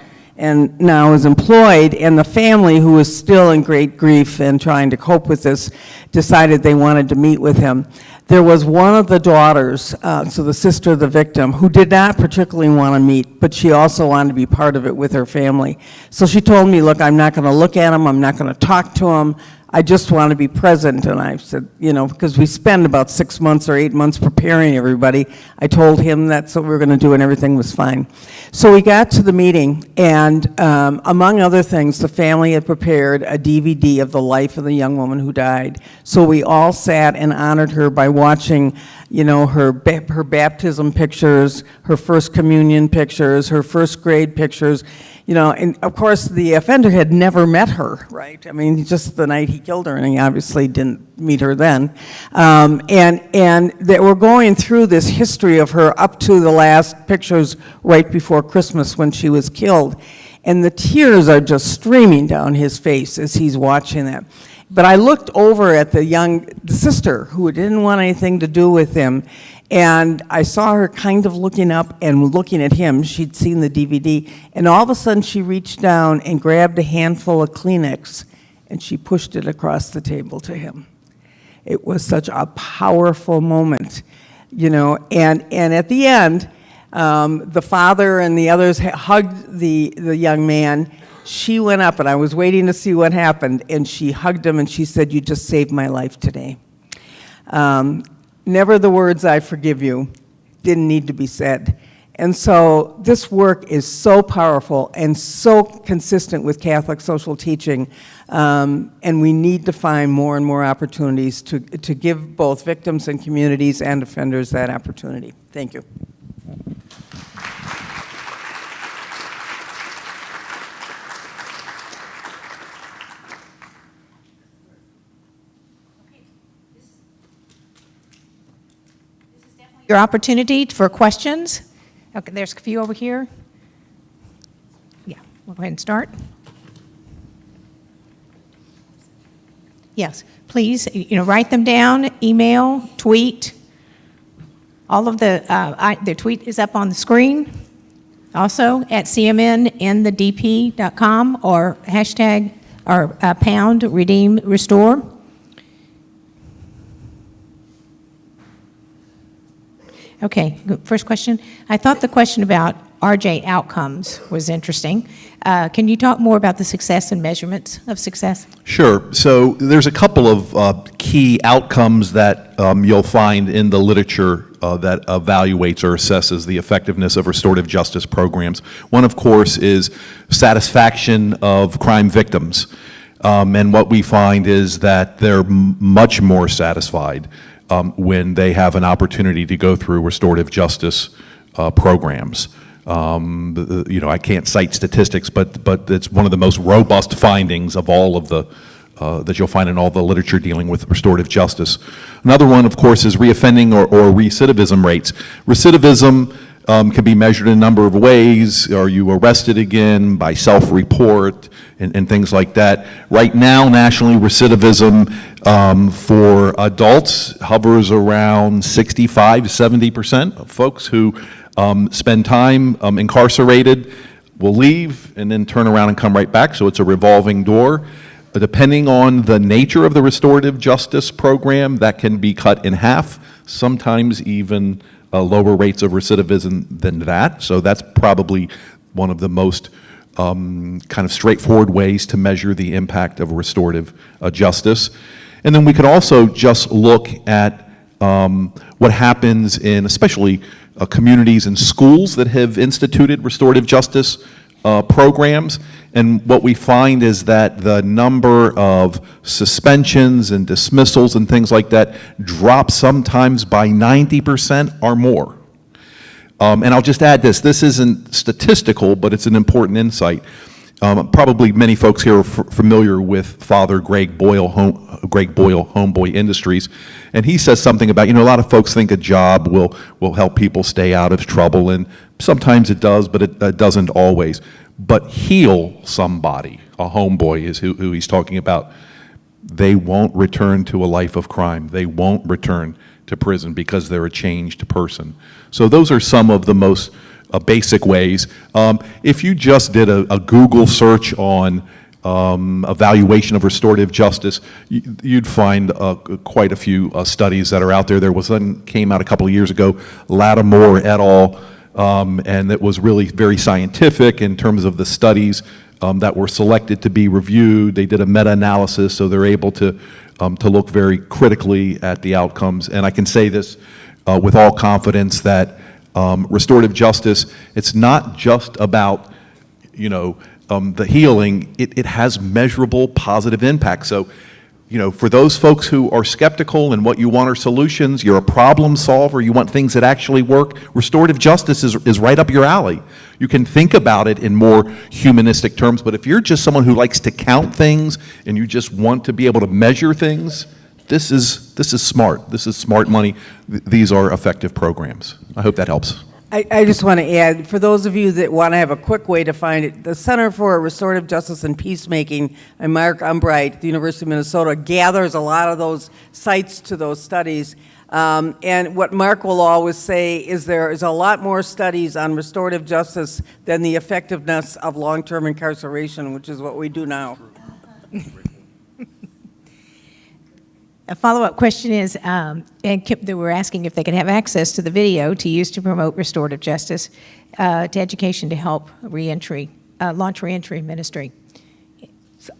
and now is employed, and the family, who is still in great grief and trying to cope with this, decided they wanted to meet with him. There was one of the daughters, so the sister of the victim, who did not particularly want to meet, but she also wanted to be part of it with her family. So she told me, look, I'm not going to look at him, I'm not going to talk to him, I just want to be present. And I said, because we spend about 6 months or 8 months preparing everybody, I told him that's what we were going to do, and everything was fine. So we got to the meeting, and among other things, the family had prepared a DVD of the life of the young woman who died. So we all sat and honored her by watching, her baptism pictures, her first communion pictures, her first grade pictures. And of course, the offender had never met her, right? I mean, just the night he killed her, and he obviously didn't meet her then. And they were going through this history of her up to the last pictures right before Christmas when she was killed. And the tears are just streaming down his face as he's watching that. But I looked over at the sister who didn't want anything to do with him, and I saw her kind of looking up and looking at him. She'd seen the DVD, and all of a sudden she reached down and grabbed a handful of Kleenex, and she pushed it across the table to him. It was such a powerful moment, and at the end, the father and the others hugged the young man. She went up, and I was waiting to see what happened, and she hugged him, and she said, "You just saved my life today." Never the words, "I forgive you," didn't need to be said. And so this work is so powerful and so consistent with Catholic social teaching, and we need to find more and more opportunities to give both victims and communities and offenders that opportunity. Thank you. Your opportunity for questions. Okay, there's a few over here. Yeah, we'll go ahead and start. Yes, please, write them down, email, tweet. All of the tweet is up on the screen. Also at cmnnthedp.com or hashtag or pound redeem restore. Okay, first question. I thought the question about RJ outcomes was interesting. Can you talk more about the success and measurements of success? Sure. So there's a couple of key outcomes that you'll find in the literature that evaluates or assesses the effectiveness of restorative justice programs. One, of course, is satisfaction of crime victims. And what we find is that they're much more satisfied when they have an opportunity to go through restorative justice programs. I can't cite statistics, but it's one of the most robust findings of all of the that you'll find in all the literature dealing with restorative justice. Another one, of course, is reoffending or recidivism rates. Recidivism can be measured in a number of ways. Are you arrested again, by self-report, and things like that. Right now, nationally, recidivism for adults hovers around 65 to 70% of folks who spend time incarcerated will leave and then turn around and come right back, so it's a revolving door. Depending on the nature of the restorative justice program, that can be cut in half, sometimes even lower rates of recidivism than that. So that's probably one of the most kind of straightforward ways to measure the impact of restorative justice. And then we could also just look at what happens in especially communities and schools that have instituted restorative justice programs. And what we find is that the number of suspensions and dismissals and things like that drop sometimes by 90% or more. And I'll just add this isn't statistical, but it's an important insight. Probably many folks here are familiar with Father Greg Boyle, Homeboy Industries, and he says something about, a lot of folks think a job will help people stay out of trouble, and sometimes it does, but it doesn't always. But heal somebody, a homeboy is who he's talking about, they won't return to a life of crime. They won't return to prison because they're a changed person. So those are some of the most basic ways. If you just did a Google search on evaluation of restorative justice, you'd find quite a few studies that are out there. There was one came out a couple of years ago, Lattimore et al., and it was really very scientific in terms of the studies that were selected to be reviewed. They did a meta-analysis, so they're able to look very critically at the outcomes. And I can say this with all confidence that restorative justice, it's not just about, the healing, it has measurable positive impact. So, for those folks who are skeptical and what you want are solutions, you're a problem solver, you want things that actually work, restorative justice is right up your alley. You can think about it in more humanistic terms, but if you're just someone who likes to count things and you just want to be able to measure things, this is smart. This is smart money. These are effective programs. I hope that helps. I just want to add, for those of you that want to have a quick way to find it, the Center for Restorative Justice and Peacemaking and Mark Umbright, the University of Minnesota, gathers a lot of those sites to those studies. And what Mark will always say is there is a lot more studies on restorative justice than the effectiveness of long-term incarceration, which is what we do now. A follow-up question is, they were asking if they could have access to the video to use to promote restorative justice, to education to help launch reentry ministry.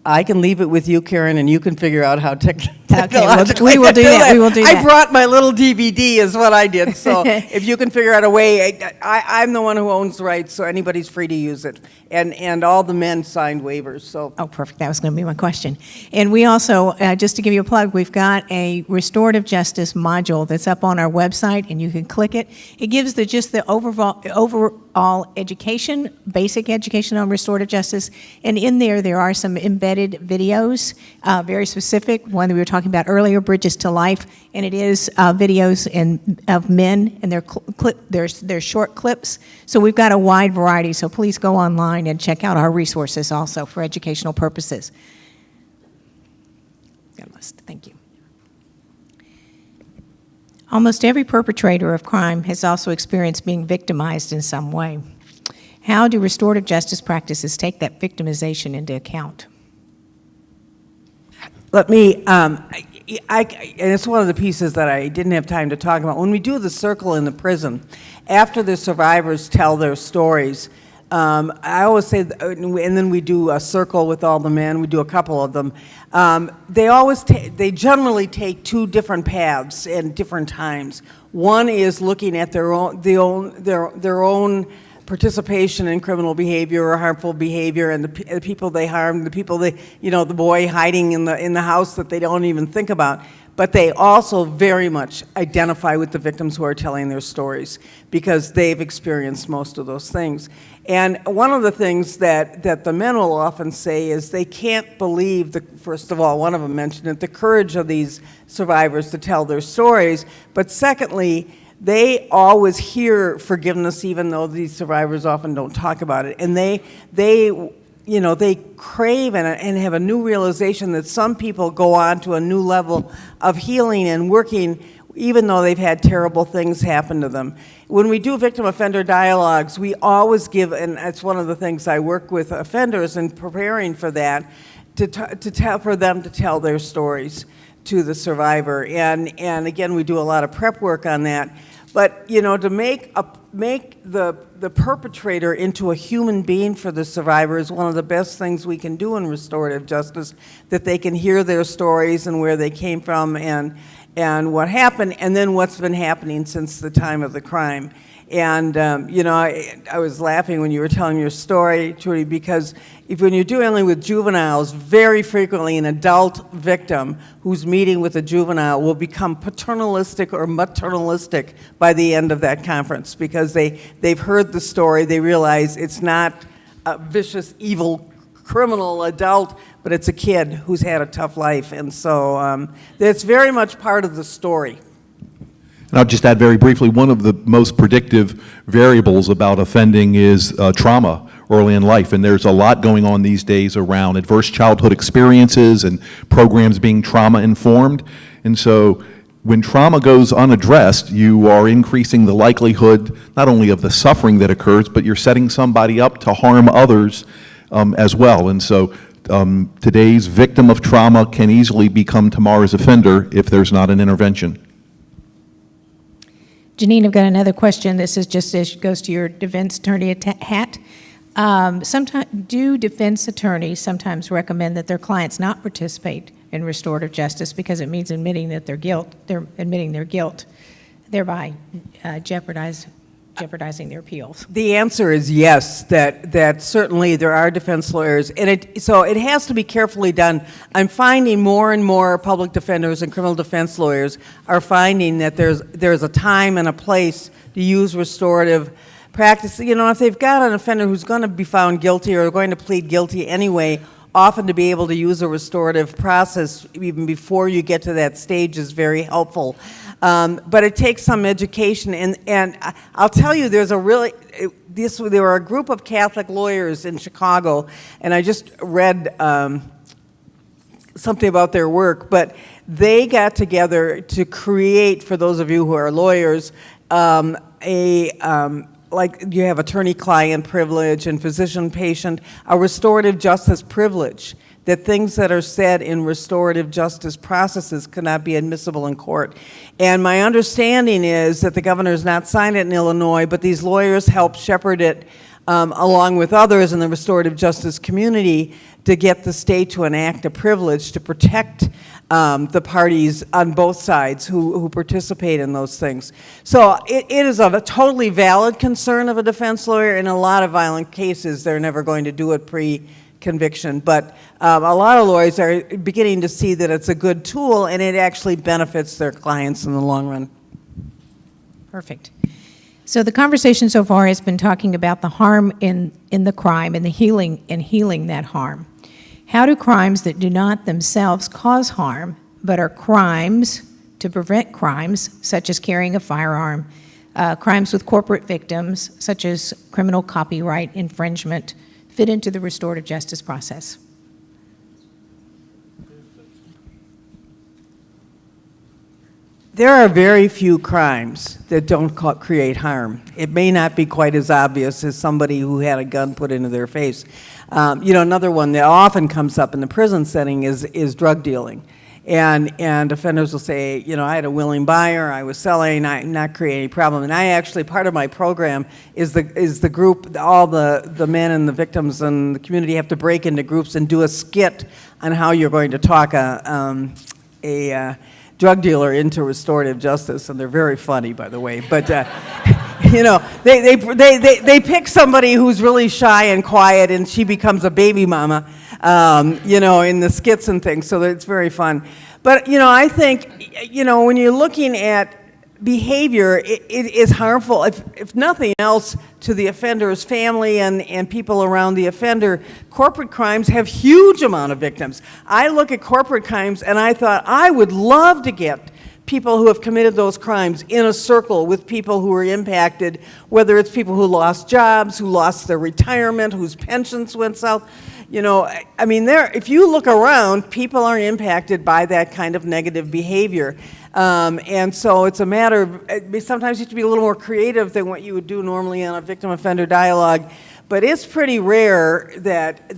I can leave it with you, Karen, and you can figure out how technologically we will do that. We will do that. I brought my little DVD is what I did. So if you can figure out a way, I'm the one who owns the rights, so anybody's free to use it. And all the men signed waivers. So. Oh, perfect. That was going to be my question. And we also, just to give you a plug, we've got a restorative justice module that's up on our website, and you can click it. It gives just the overall education, basic education on restorative justice. And in there are some embedded videos, very specific. One that we were talking about earlier, Bridges to Life, and it is videos of men, and they're short clips. So we've got a wide variety, so please go online and check out our resources also for educational purposes. Got a list. Thank you. Almost every perpetrator of crime has also experienced being victimized in some way. How do restorative justice practices take that victimization into account? Let me, and it's one of the pieces that I didn't have time to talk about. When we do the circle in the prison, after the survivors tell their stories, I always say, and then we do a circle with all the men, we do a couple of them. They generally take two different paths in different times. One is looking at their own participation in criminal behavior or harmful behavior, and the people they harm, the people the boy hiding in the house that they don't even think about. But they also very much identify with the victims who are telling their stories because they've experienced most of those things. And one of the things that the men will often say is they can't believe, first of all, one of them mentioned it, the courage of these survivors to tell their stories, but secondly, they always hear forgiveness even though these survivors often don't talk about it. And they crave and have a new realization that some people go on to a new level of healing and working even though they've had terrible things happen to them. When we do victim offender dialogues, we always give, and that's one of the things I work with offenders in preparing for that, for them to tell their stories to the survivor. And again, we do a lot of prep work on that. But to make the perpetrator into a human being for the survivor is one of the best things we can do in restorative justice, that they can hear their stories and where they came from and what happened, and then what's been happening since the time of the crime. And, I was laughing when you were telling your story, Trudy, because when you're dealing with juveniles, very frequently an adult victim who's meeting with a juvenile will become paternalistic or maternalistic by the end of that conference because they've heard the story, they realize it's not a vicious, evil criminal adult, but it's a kid who's had a tough life. And so that's very much part of the story. And I'll just add very briefly, one of the most predictive variables about offending is trauma early in life. And there's a lot going on these days around adverse childhood experiences and programs being trauma-informed. And so when trauma goes unaddressed, you are increasing the likelihood not only of the suffering that occurs, but you're setting somebody up to harm others as well. And so today's victim of trauma can easily become tomorrow's offender if there's not an intervention. Janine, I've got another question. This is just as goes to your defense attorney hat. Do defense attorneys sometimes recommend that their clients not participate in restorative justice because it means admitting that they're admitting their guilt, thereby jeopardizing their appeals? The answer is yes, that certainly there are defense lawyers, and so it has to be carefully done. I'm finding more and more public defenders and criminal defense lawyers are finding that there's a time and a place to use restorative practice. You know, if they've got an offender who's going to be found guilty or going to plead guilty anyway, often to be able to use a restorative process even before you get to that stage is very helpful. But it takes some education, and I'll tell you, there were a group of Catholic lawyers in Chicago, and I just read something about their work, but they got together to create, for those of you who are lawyers, like you have attorney-client privilege and physician-patient, a restorative justice privilege, that things that are said in restorative justice processes cannot be admissible in court. And my understanding is that the governor has not signed it in Illinois, but these lawyers help shepherd it along with others in the restorative justice community to get the state to enact a privilege to protect the parties on both sides who participate in those things. So it is of a totally valid concern of a defense lawyer. In a lot of violent cases, they're never going to do it pre-conviction, but a lot of lawyers are beginning to see that it's a good tool and it actually benefits their clients in the long run. Perfect. So the conversation so far has been talking about the harm in the crime and the healing that harm. How do crimes that do not themselves cause harm, but are crimes to prevent crimes, such as carrying a firearm, crimes with corporate victims, such as criminal copyright infringement, fit into the restorative justice process? There are very few crimes that don't create harm. It may not be quite as obvious as somebody who had a gun put into their face. Another one that often comes up in the prison setting is drug dealing. And offenders will say, I had a willing buyer, I was selling, I not create any problem. And I actually, part of my program is the group, all the men and the victims and the community have to break into groups and do a skit on how you're going to talk a drug dealer into restorative justice, and they're very funny, by the way. But they pick somebody who's really shy and quiet, and she becomes a baby mama, in the skits and things. So it's very fun. But I think when you're looking at behavior, it is harmful, if nothing else, to the offender's family and people around the offender. Corporate crimes have huge amount of victims. I look at corporate crimes and I thought I would love to get people who have committed those crimes in a circle with people who are impacted, whether it's people who lost jobs, who lost their retirement, whose pensions went south. If you look around, people are impacted by that kind of negative behavior. And so it's a matter of, sometimes you have to be a little more creative than what you would do normally on a victim-offender dialogue, but it's pretty rare that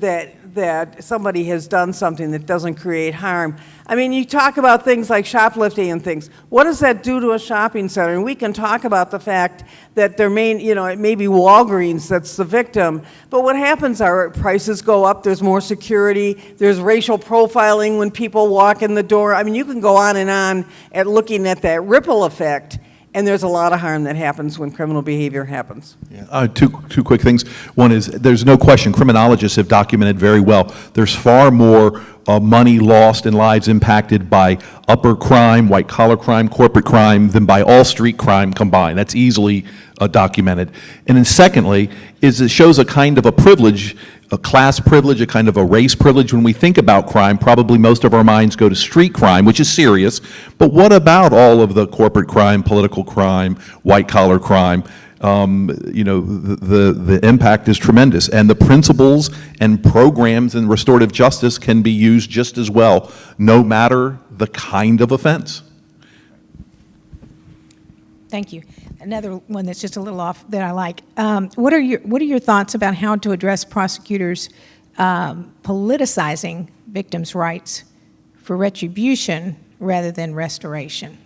somebody has done something that doesn't create harm. You talk about things like shoplifting and things. What does that do to a shopping center? And we can talk about the fact that it may be Walgreens that's the victim, but what happens are prices go up, there's more security, there's racial profiling when people walk in the door. You can go on and on at looking at that ripple effect, and there's a lot of harm that happens when criminal behavior happens. Yeah. Two quick things. One is, there's no question, criminologists have documented very well, there's far more money lost and lives impacted by upper crime, white-collar crime, corporate crime, than by all street crime combined. That's easily documented. And then secondly, it shows a kind of a privilege, a class privilege, a kind of a race privilege. When we think about crime, probably most of our minds go to street crime, which is serious, but what about all of the corporate crime, political crime, white-collar crime? The impact is tremendous, and the principles and programs in restorative justice can be used just as well, no matter the kind of offense. thank you. Another one that's just a little off that I like. What are your thoughts about how to address prosecutors politicizing victims' rights for retribution rather than restoration?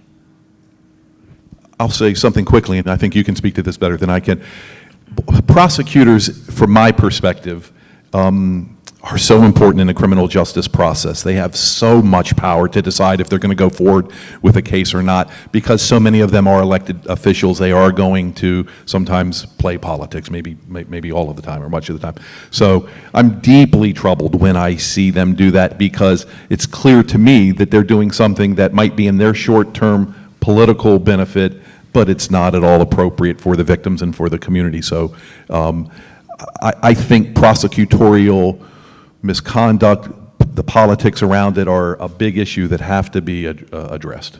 I'll say something quickly, and I think you can speak to this better than I can. Prosecutors, from my perspective, are so important in the criminal justice process. They have so much power to decide if they're going to go forward with a case or not, because so many of them are elected officials. They are going to sometimes play politics, maybe all of the time or much of the time. So I'm deeply troubled when I see them do that, because it's clear to me that they're doing something that might be in their short-term political benefit, but it's not at all appropriate for the victims and for the community. So I think prosecutorial misconduct, the politics around it, are a big issue that have to be addressed.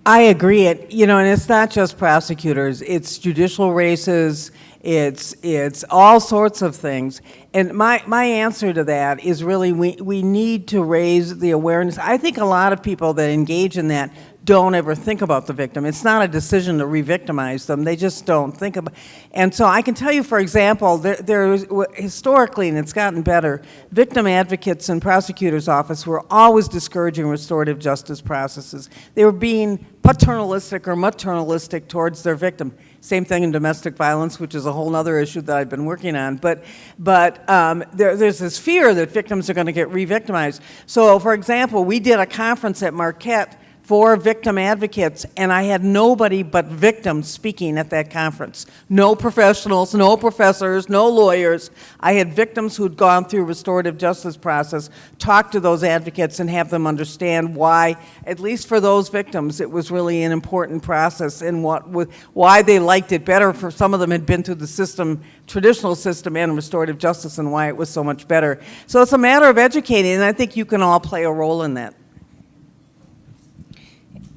I agree. And it's not just prosecutors, it's judicial races, it's all sorts of things. And my answer to that is really we need to raise the awareness. I think a lot of people that engage in that don't ever think about the victim. It's not a decision to re-victimize them. They just don't think about. And so I can tell you, for example, there's historically, and it's gotten better, victim advocates in prosecutors' office were always discouraging restorative justice processes. They were being paternalistic or maternalistic towards their victim. Same thing in domestic violence, which is a whole other issue that I've been working on. But there's this fear that victims are going to get re-victimized. So, for example, we did a conference at Marquette for victim advocates, and I had nobody but victims speaking at that conference. No professionals, no professors, no lawyers. I had victims who'd gone through restorative justice process, talk to those advocates and have them understand why, at least for those victims, it was really an important process and why they liked it better. For some of them had been through the system, traditional system and restorative justice, and why it was so much better. So it's a matter of educating, and I think you can all play a role in that.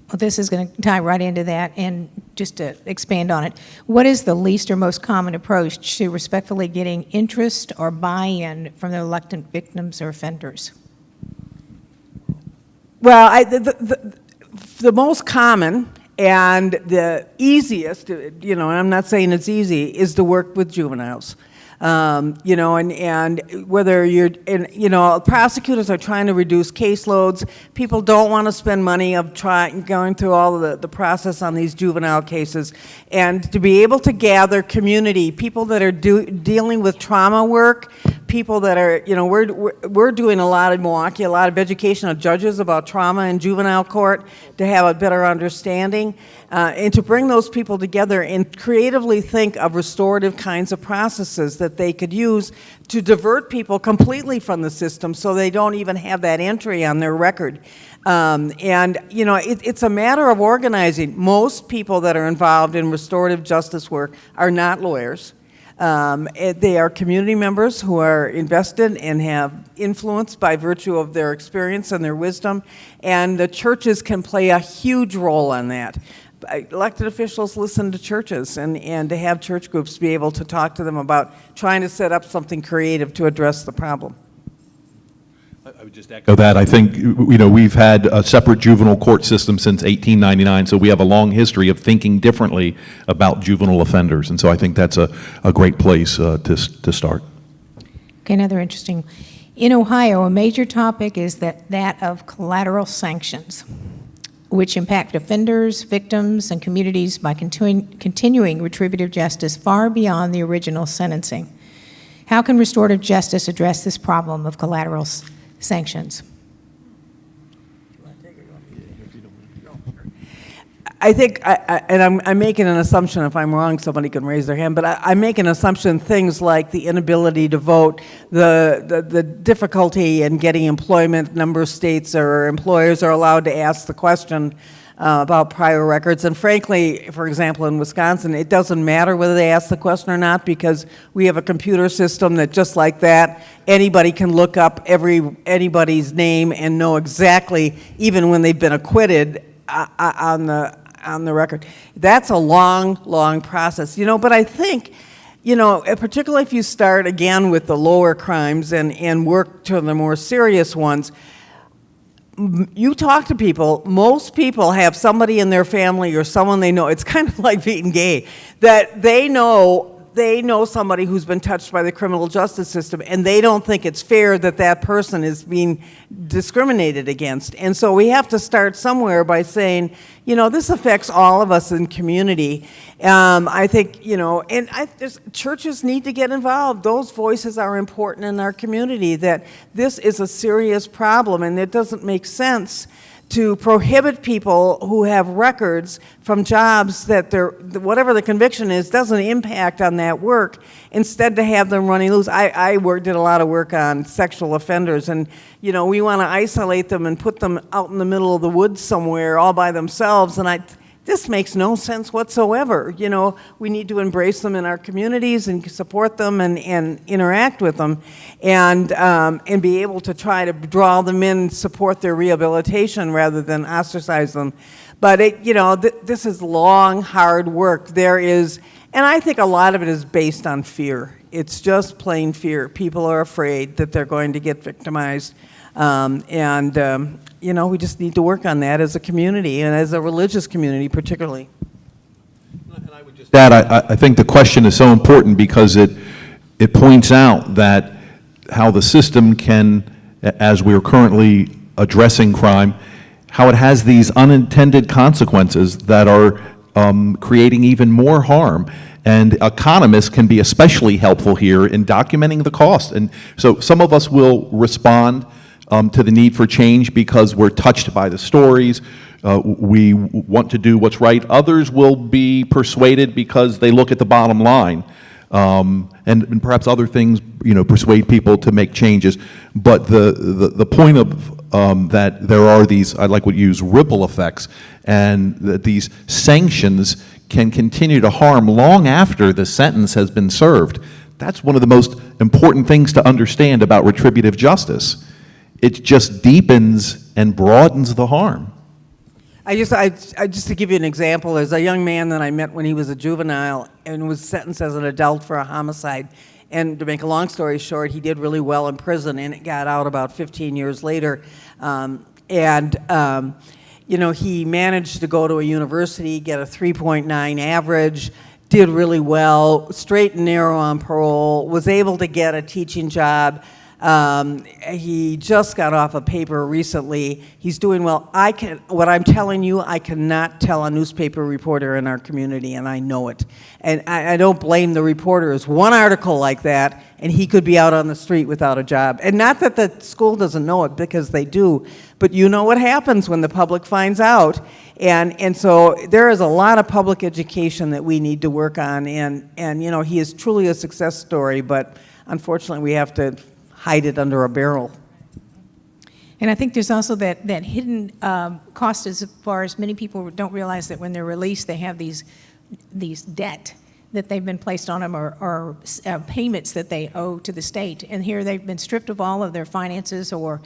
Well, this is going to tie right into that, and just to expand on it, what is the least or most common approach to respectfully getting interest or buy-in from the reluctant victims or offenders? Well, the most common and the easiest, and I'm not saying it's easy, is to work with juveniles. And whether prosecutors are trying to reduce caseloads, people don't want to spend money of going through all of the process on these juvenile cases, and to be able to gather community, people that are dealing with trauma work, people that are, we're doing a lot in Milwaukee, a lot of education of judges about trauma in juvenile court to have a better understanding, and to bring those people together and creatively think of restorative kinds of processes that they could use to divert people completely from the system so they don't even have that entry on their record. It's a matter of organizing. Most people that are involved in restorative justice work are not lawyers. They are community members who are invested and have influence by virtue of their experience and their wisdom, and the churches can play a huge role on that. Elected officials listen to churches, and to have church groups be able to talk to them about trying to set up something creative to address the problem. I would just echo that. I think, we've had a separate juvenile court system since 1899, so we have a long history of thinking differently about juvenile offenders, and so I think that's a great place to start. Okay, another interesting. In Ohio, a major topic is that of collateral sanctions, which impact offenders, victims, and communities by continuing retributive justice far beyond the original sentencing. How can restorative justice address this problem of collateral sanctions? I think, and I'm making an assumption, if I'm wrong, somebody can raise their hand, but I make an assumption things like the inability to vote, the difficulty in getting employment, number of states or employers are allowed to ask the question about prior records. And frankly, for example, in Wisconsin, it doesn't matter whether they ask the question or not, because we have a computer system that just like that, anybody can look up anybody's name and know exactly, even when they've been acquitted, on the record. That's a long, long process, but I think, particularly if you start again with the lower crimes and work to the more serious ones, you talk to people, most people have somebody in their family or someone they know. It's kind of like being gay, that they know somebody who's been touched by the criminal justice system, and they don't think it's fair that that person is being discriminated against. And so we have to start somewhere by saying, this affects all of us in community. I think, churches need to get involved. Those voices are important in our community, that this is a serious problem, and it doesn't make sense to prohibit people who have records from jobs that whatever the conviction is doesn't impact on that work, instead to have them running loose. I did a lot of work on sexual offenders, and we want to isolate them and put them out in the middle of the woods somewhere all by themselves, and this makes no sense whatsoever. We need to embrace them in our communities and support them and interact with them, and be able to try to draw them in, support their rehabilitation rather than ostracize them. But this is long, hard work. And I think a lot of it is based on fear. It's just plain fear. People are afraid that they're going to get victimized, we just need to work on that as a community, and as a religious community particularly. Dad, I think the question is so important because it points out that how the system can, as we're currently addressing crime, how it has these unintended consequences that are creating even more harm. And economists can be especially helpful here in documenting the cost. And so some of us will respond to the need for change because we're touched by the stories. We want to do what's right. Others will be persuaded because they look at the bottom line. And perhaps other things, persuade people to make changes. But the point of that there are these, I like what you use, ripple effects, and that these sanctions can continue to harm long after the sentence has been served. That's one of the most important things to understand about retributive justice. It just deepens and broadens the harm. Just to give you an example, there's a young man that I met when he was a juvenile and was sentenced as an adult for a homicide. And to make a long story short, he did really well in prison, and it got out about 15 years later. He managed to go to a university, get a 3.9 average, did really well, straight and narrow on parole, was able to get a teaching job. He just got off a paper recently. He's doing well. What I'm telling you, I cannot tell a newspaper reporter in our community, and I know it. And I don't blame the reporters. One article like that, and he could be out on the street without a job. And not that the school doesn't know it, because they do, but you know what happens when the public finds out. And so there is a lot of public education that we need to work on, and he is truly a success story, but unfortunately we have to hide it under a barrel. And I think there's also that hidden cost, as far as many people don't realize that when they're released, they have these debt that they've been placed on them, or payments that they owe to the state. And here they've been stripped of all of their finances, or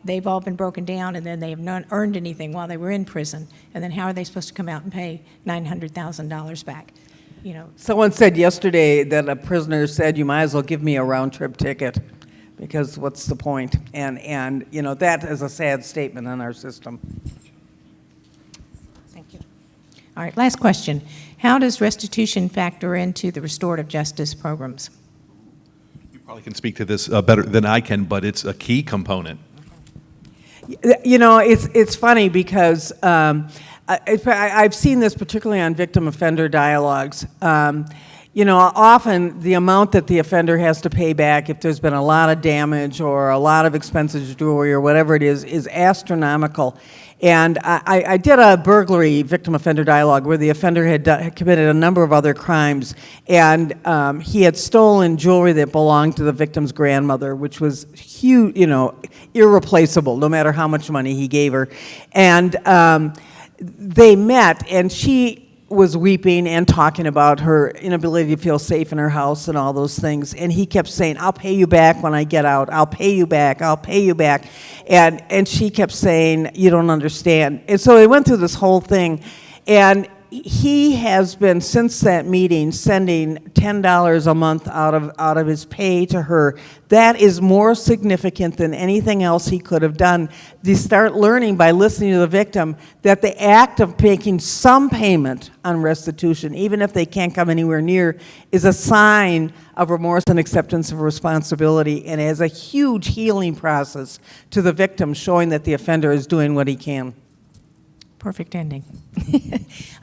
they've all been broken down, and then they have not earned anything while they were in prison. And then how are they supposed to come out and pay $900,000 back? Someone said yesterday that a prisoner said, "You might as well give me a round-trip ticket, because what's the point?" And that is a sad statement in our system. Thank you. All right, last question. How does restitution factor into the restorative justice programs? You probably can speak to this better than I can, but it's a key component. It's funny because I've seen this particularly on victim offender dialogues. Often the amount that the offender has to pay back if there's been a lot of damage or a lot of expensive jewelry or whatever it is astronomical. And I did a burglary victim offender dialogue where the offender had committed a number of other crimes, and he had stolen jewelry that belonged to the victim's grandmother, which was huge, irreplaceable, no matter how much money he gave her. And they met, and she was weeping and talking about her inability to feel safe in her house and all those things. And he kept saying, "I'll pay you back when I get out. I'll pay you back. I'll pay you back." And she kept saying, "You don't understand." And so they went through this whole thing. And he has been, since that meeting, sending $10 a month out of his pay to her. That is more significant than anything else he could have done. They start learning by listening to the victim that the act of making some payment on restitution, even if they can't come anywhere near, is a sign of remorse and acceptance of responsibility, and has a huge healing process to the victim, showing that the offender is doing what he can. Perfect ending.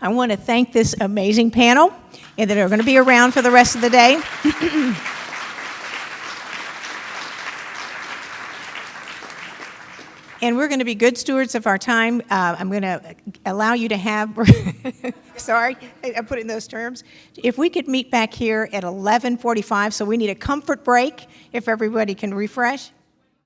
I want to thank this amazing panel, and that are going to be around for the rest of the day. And we're going to be good stewards of our time. I'm going to allow you to have, sorry, I put it in those terms. If we could meet back here at 11:45, so we need a comfort break, if everybody can refresh.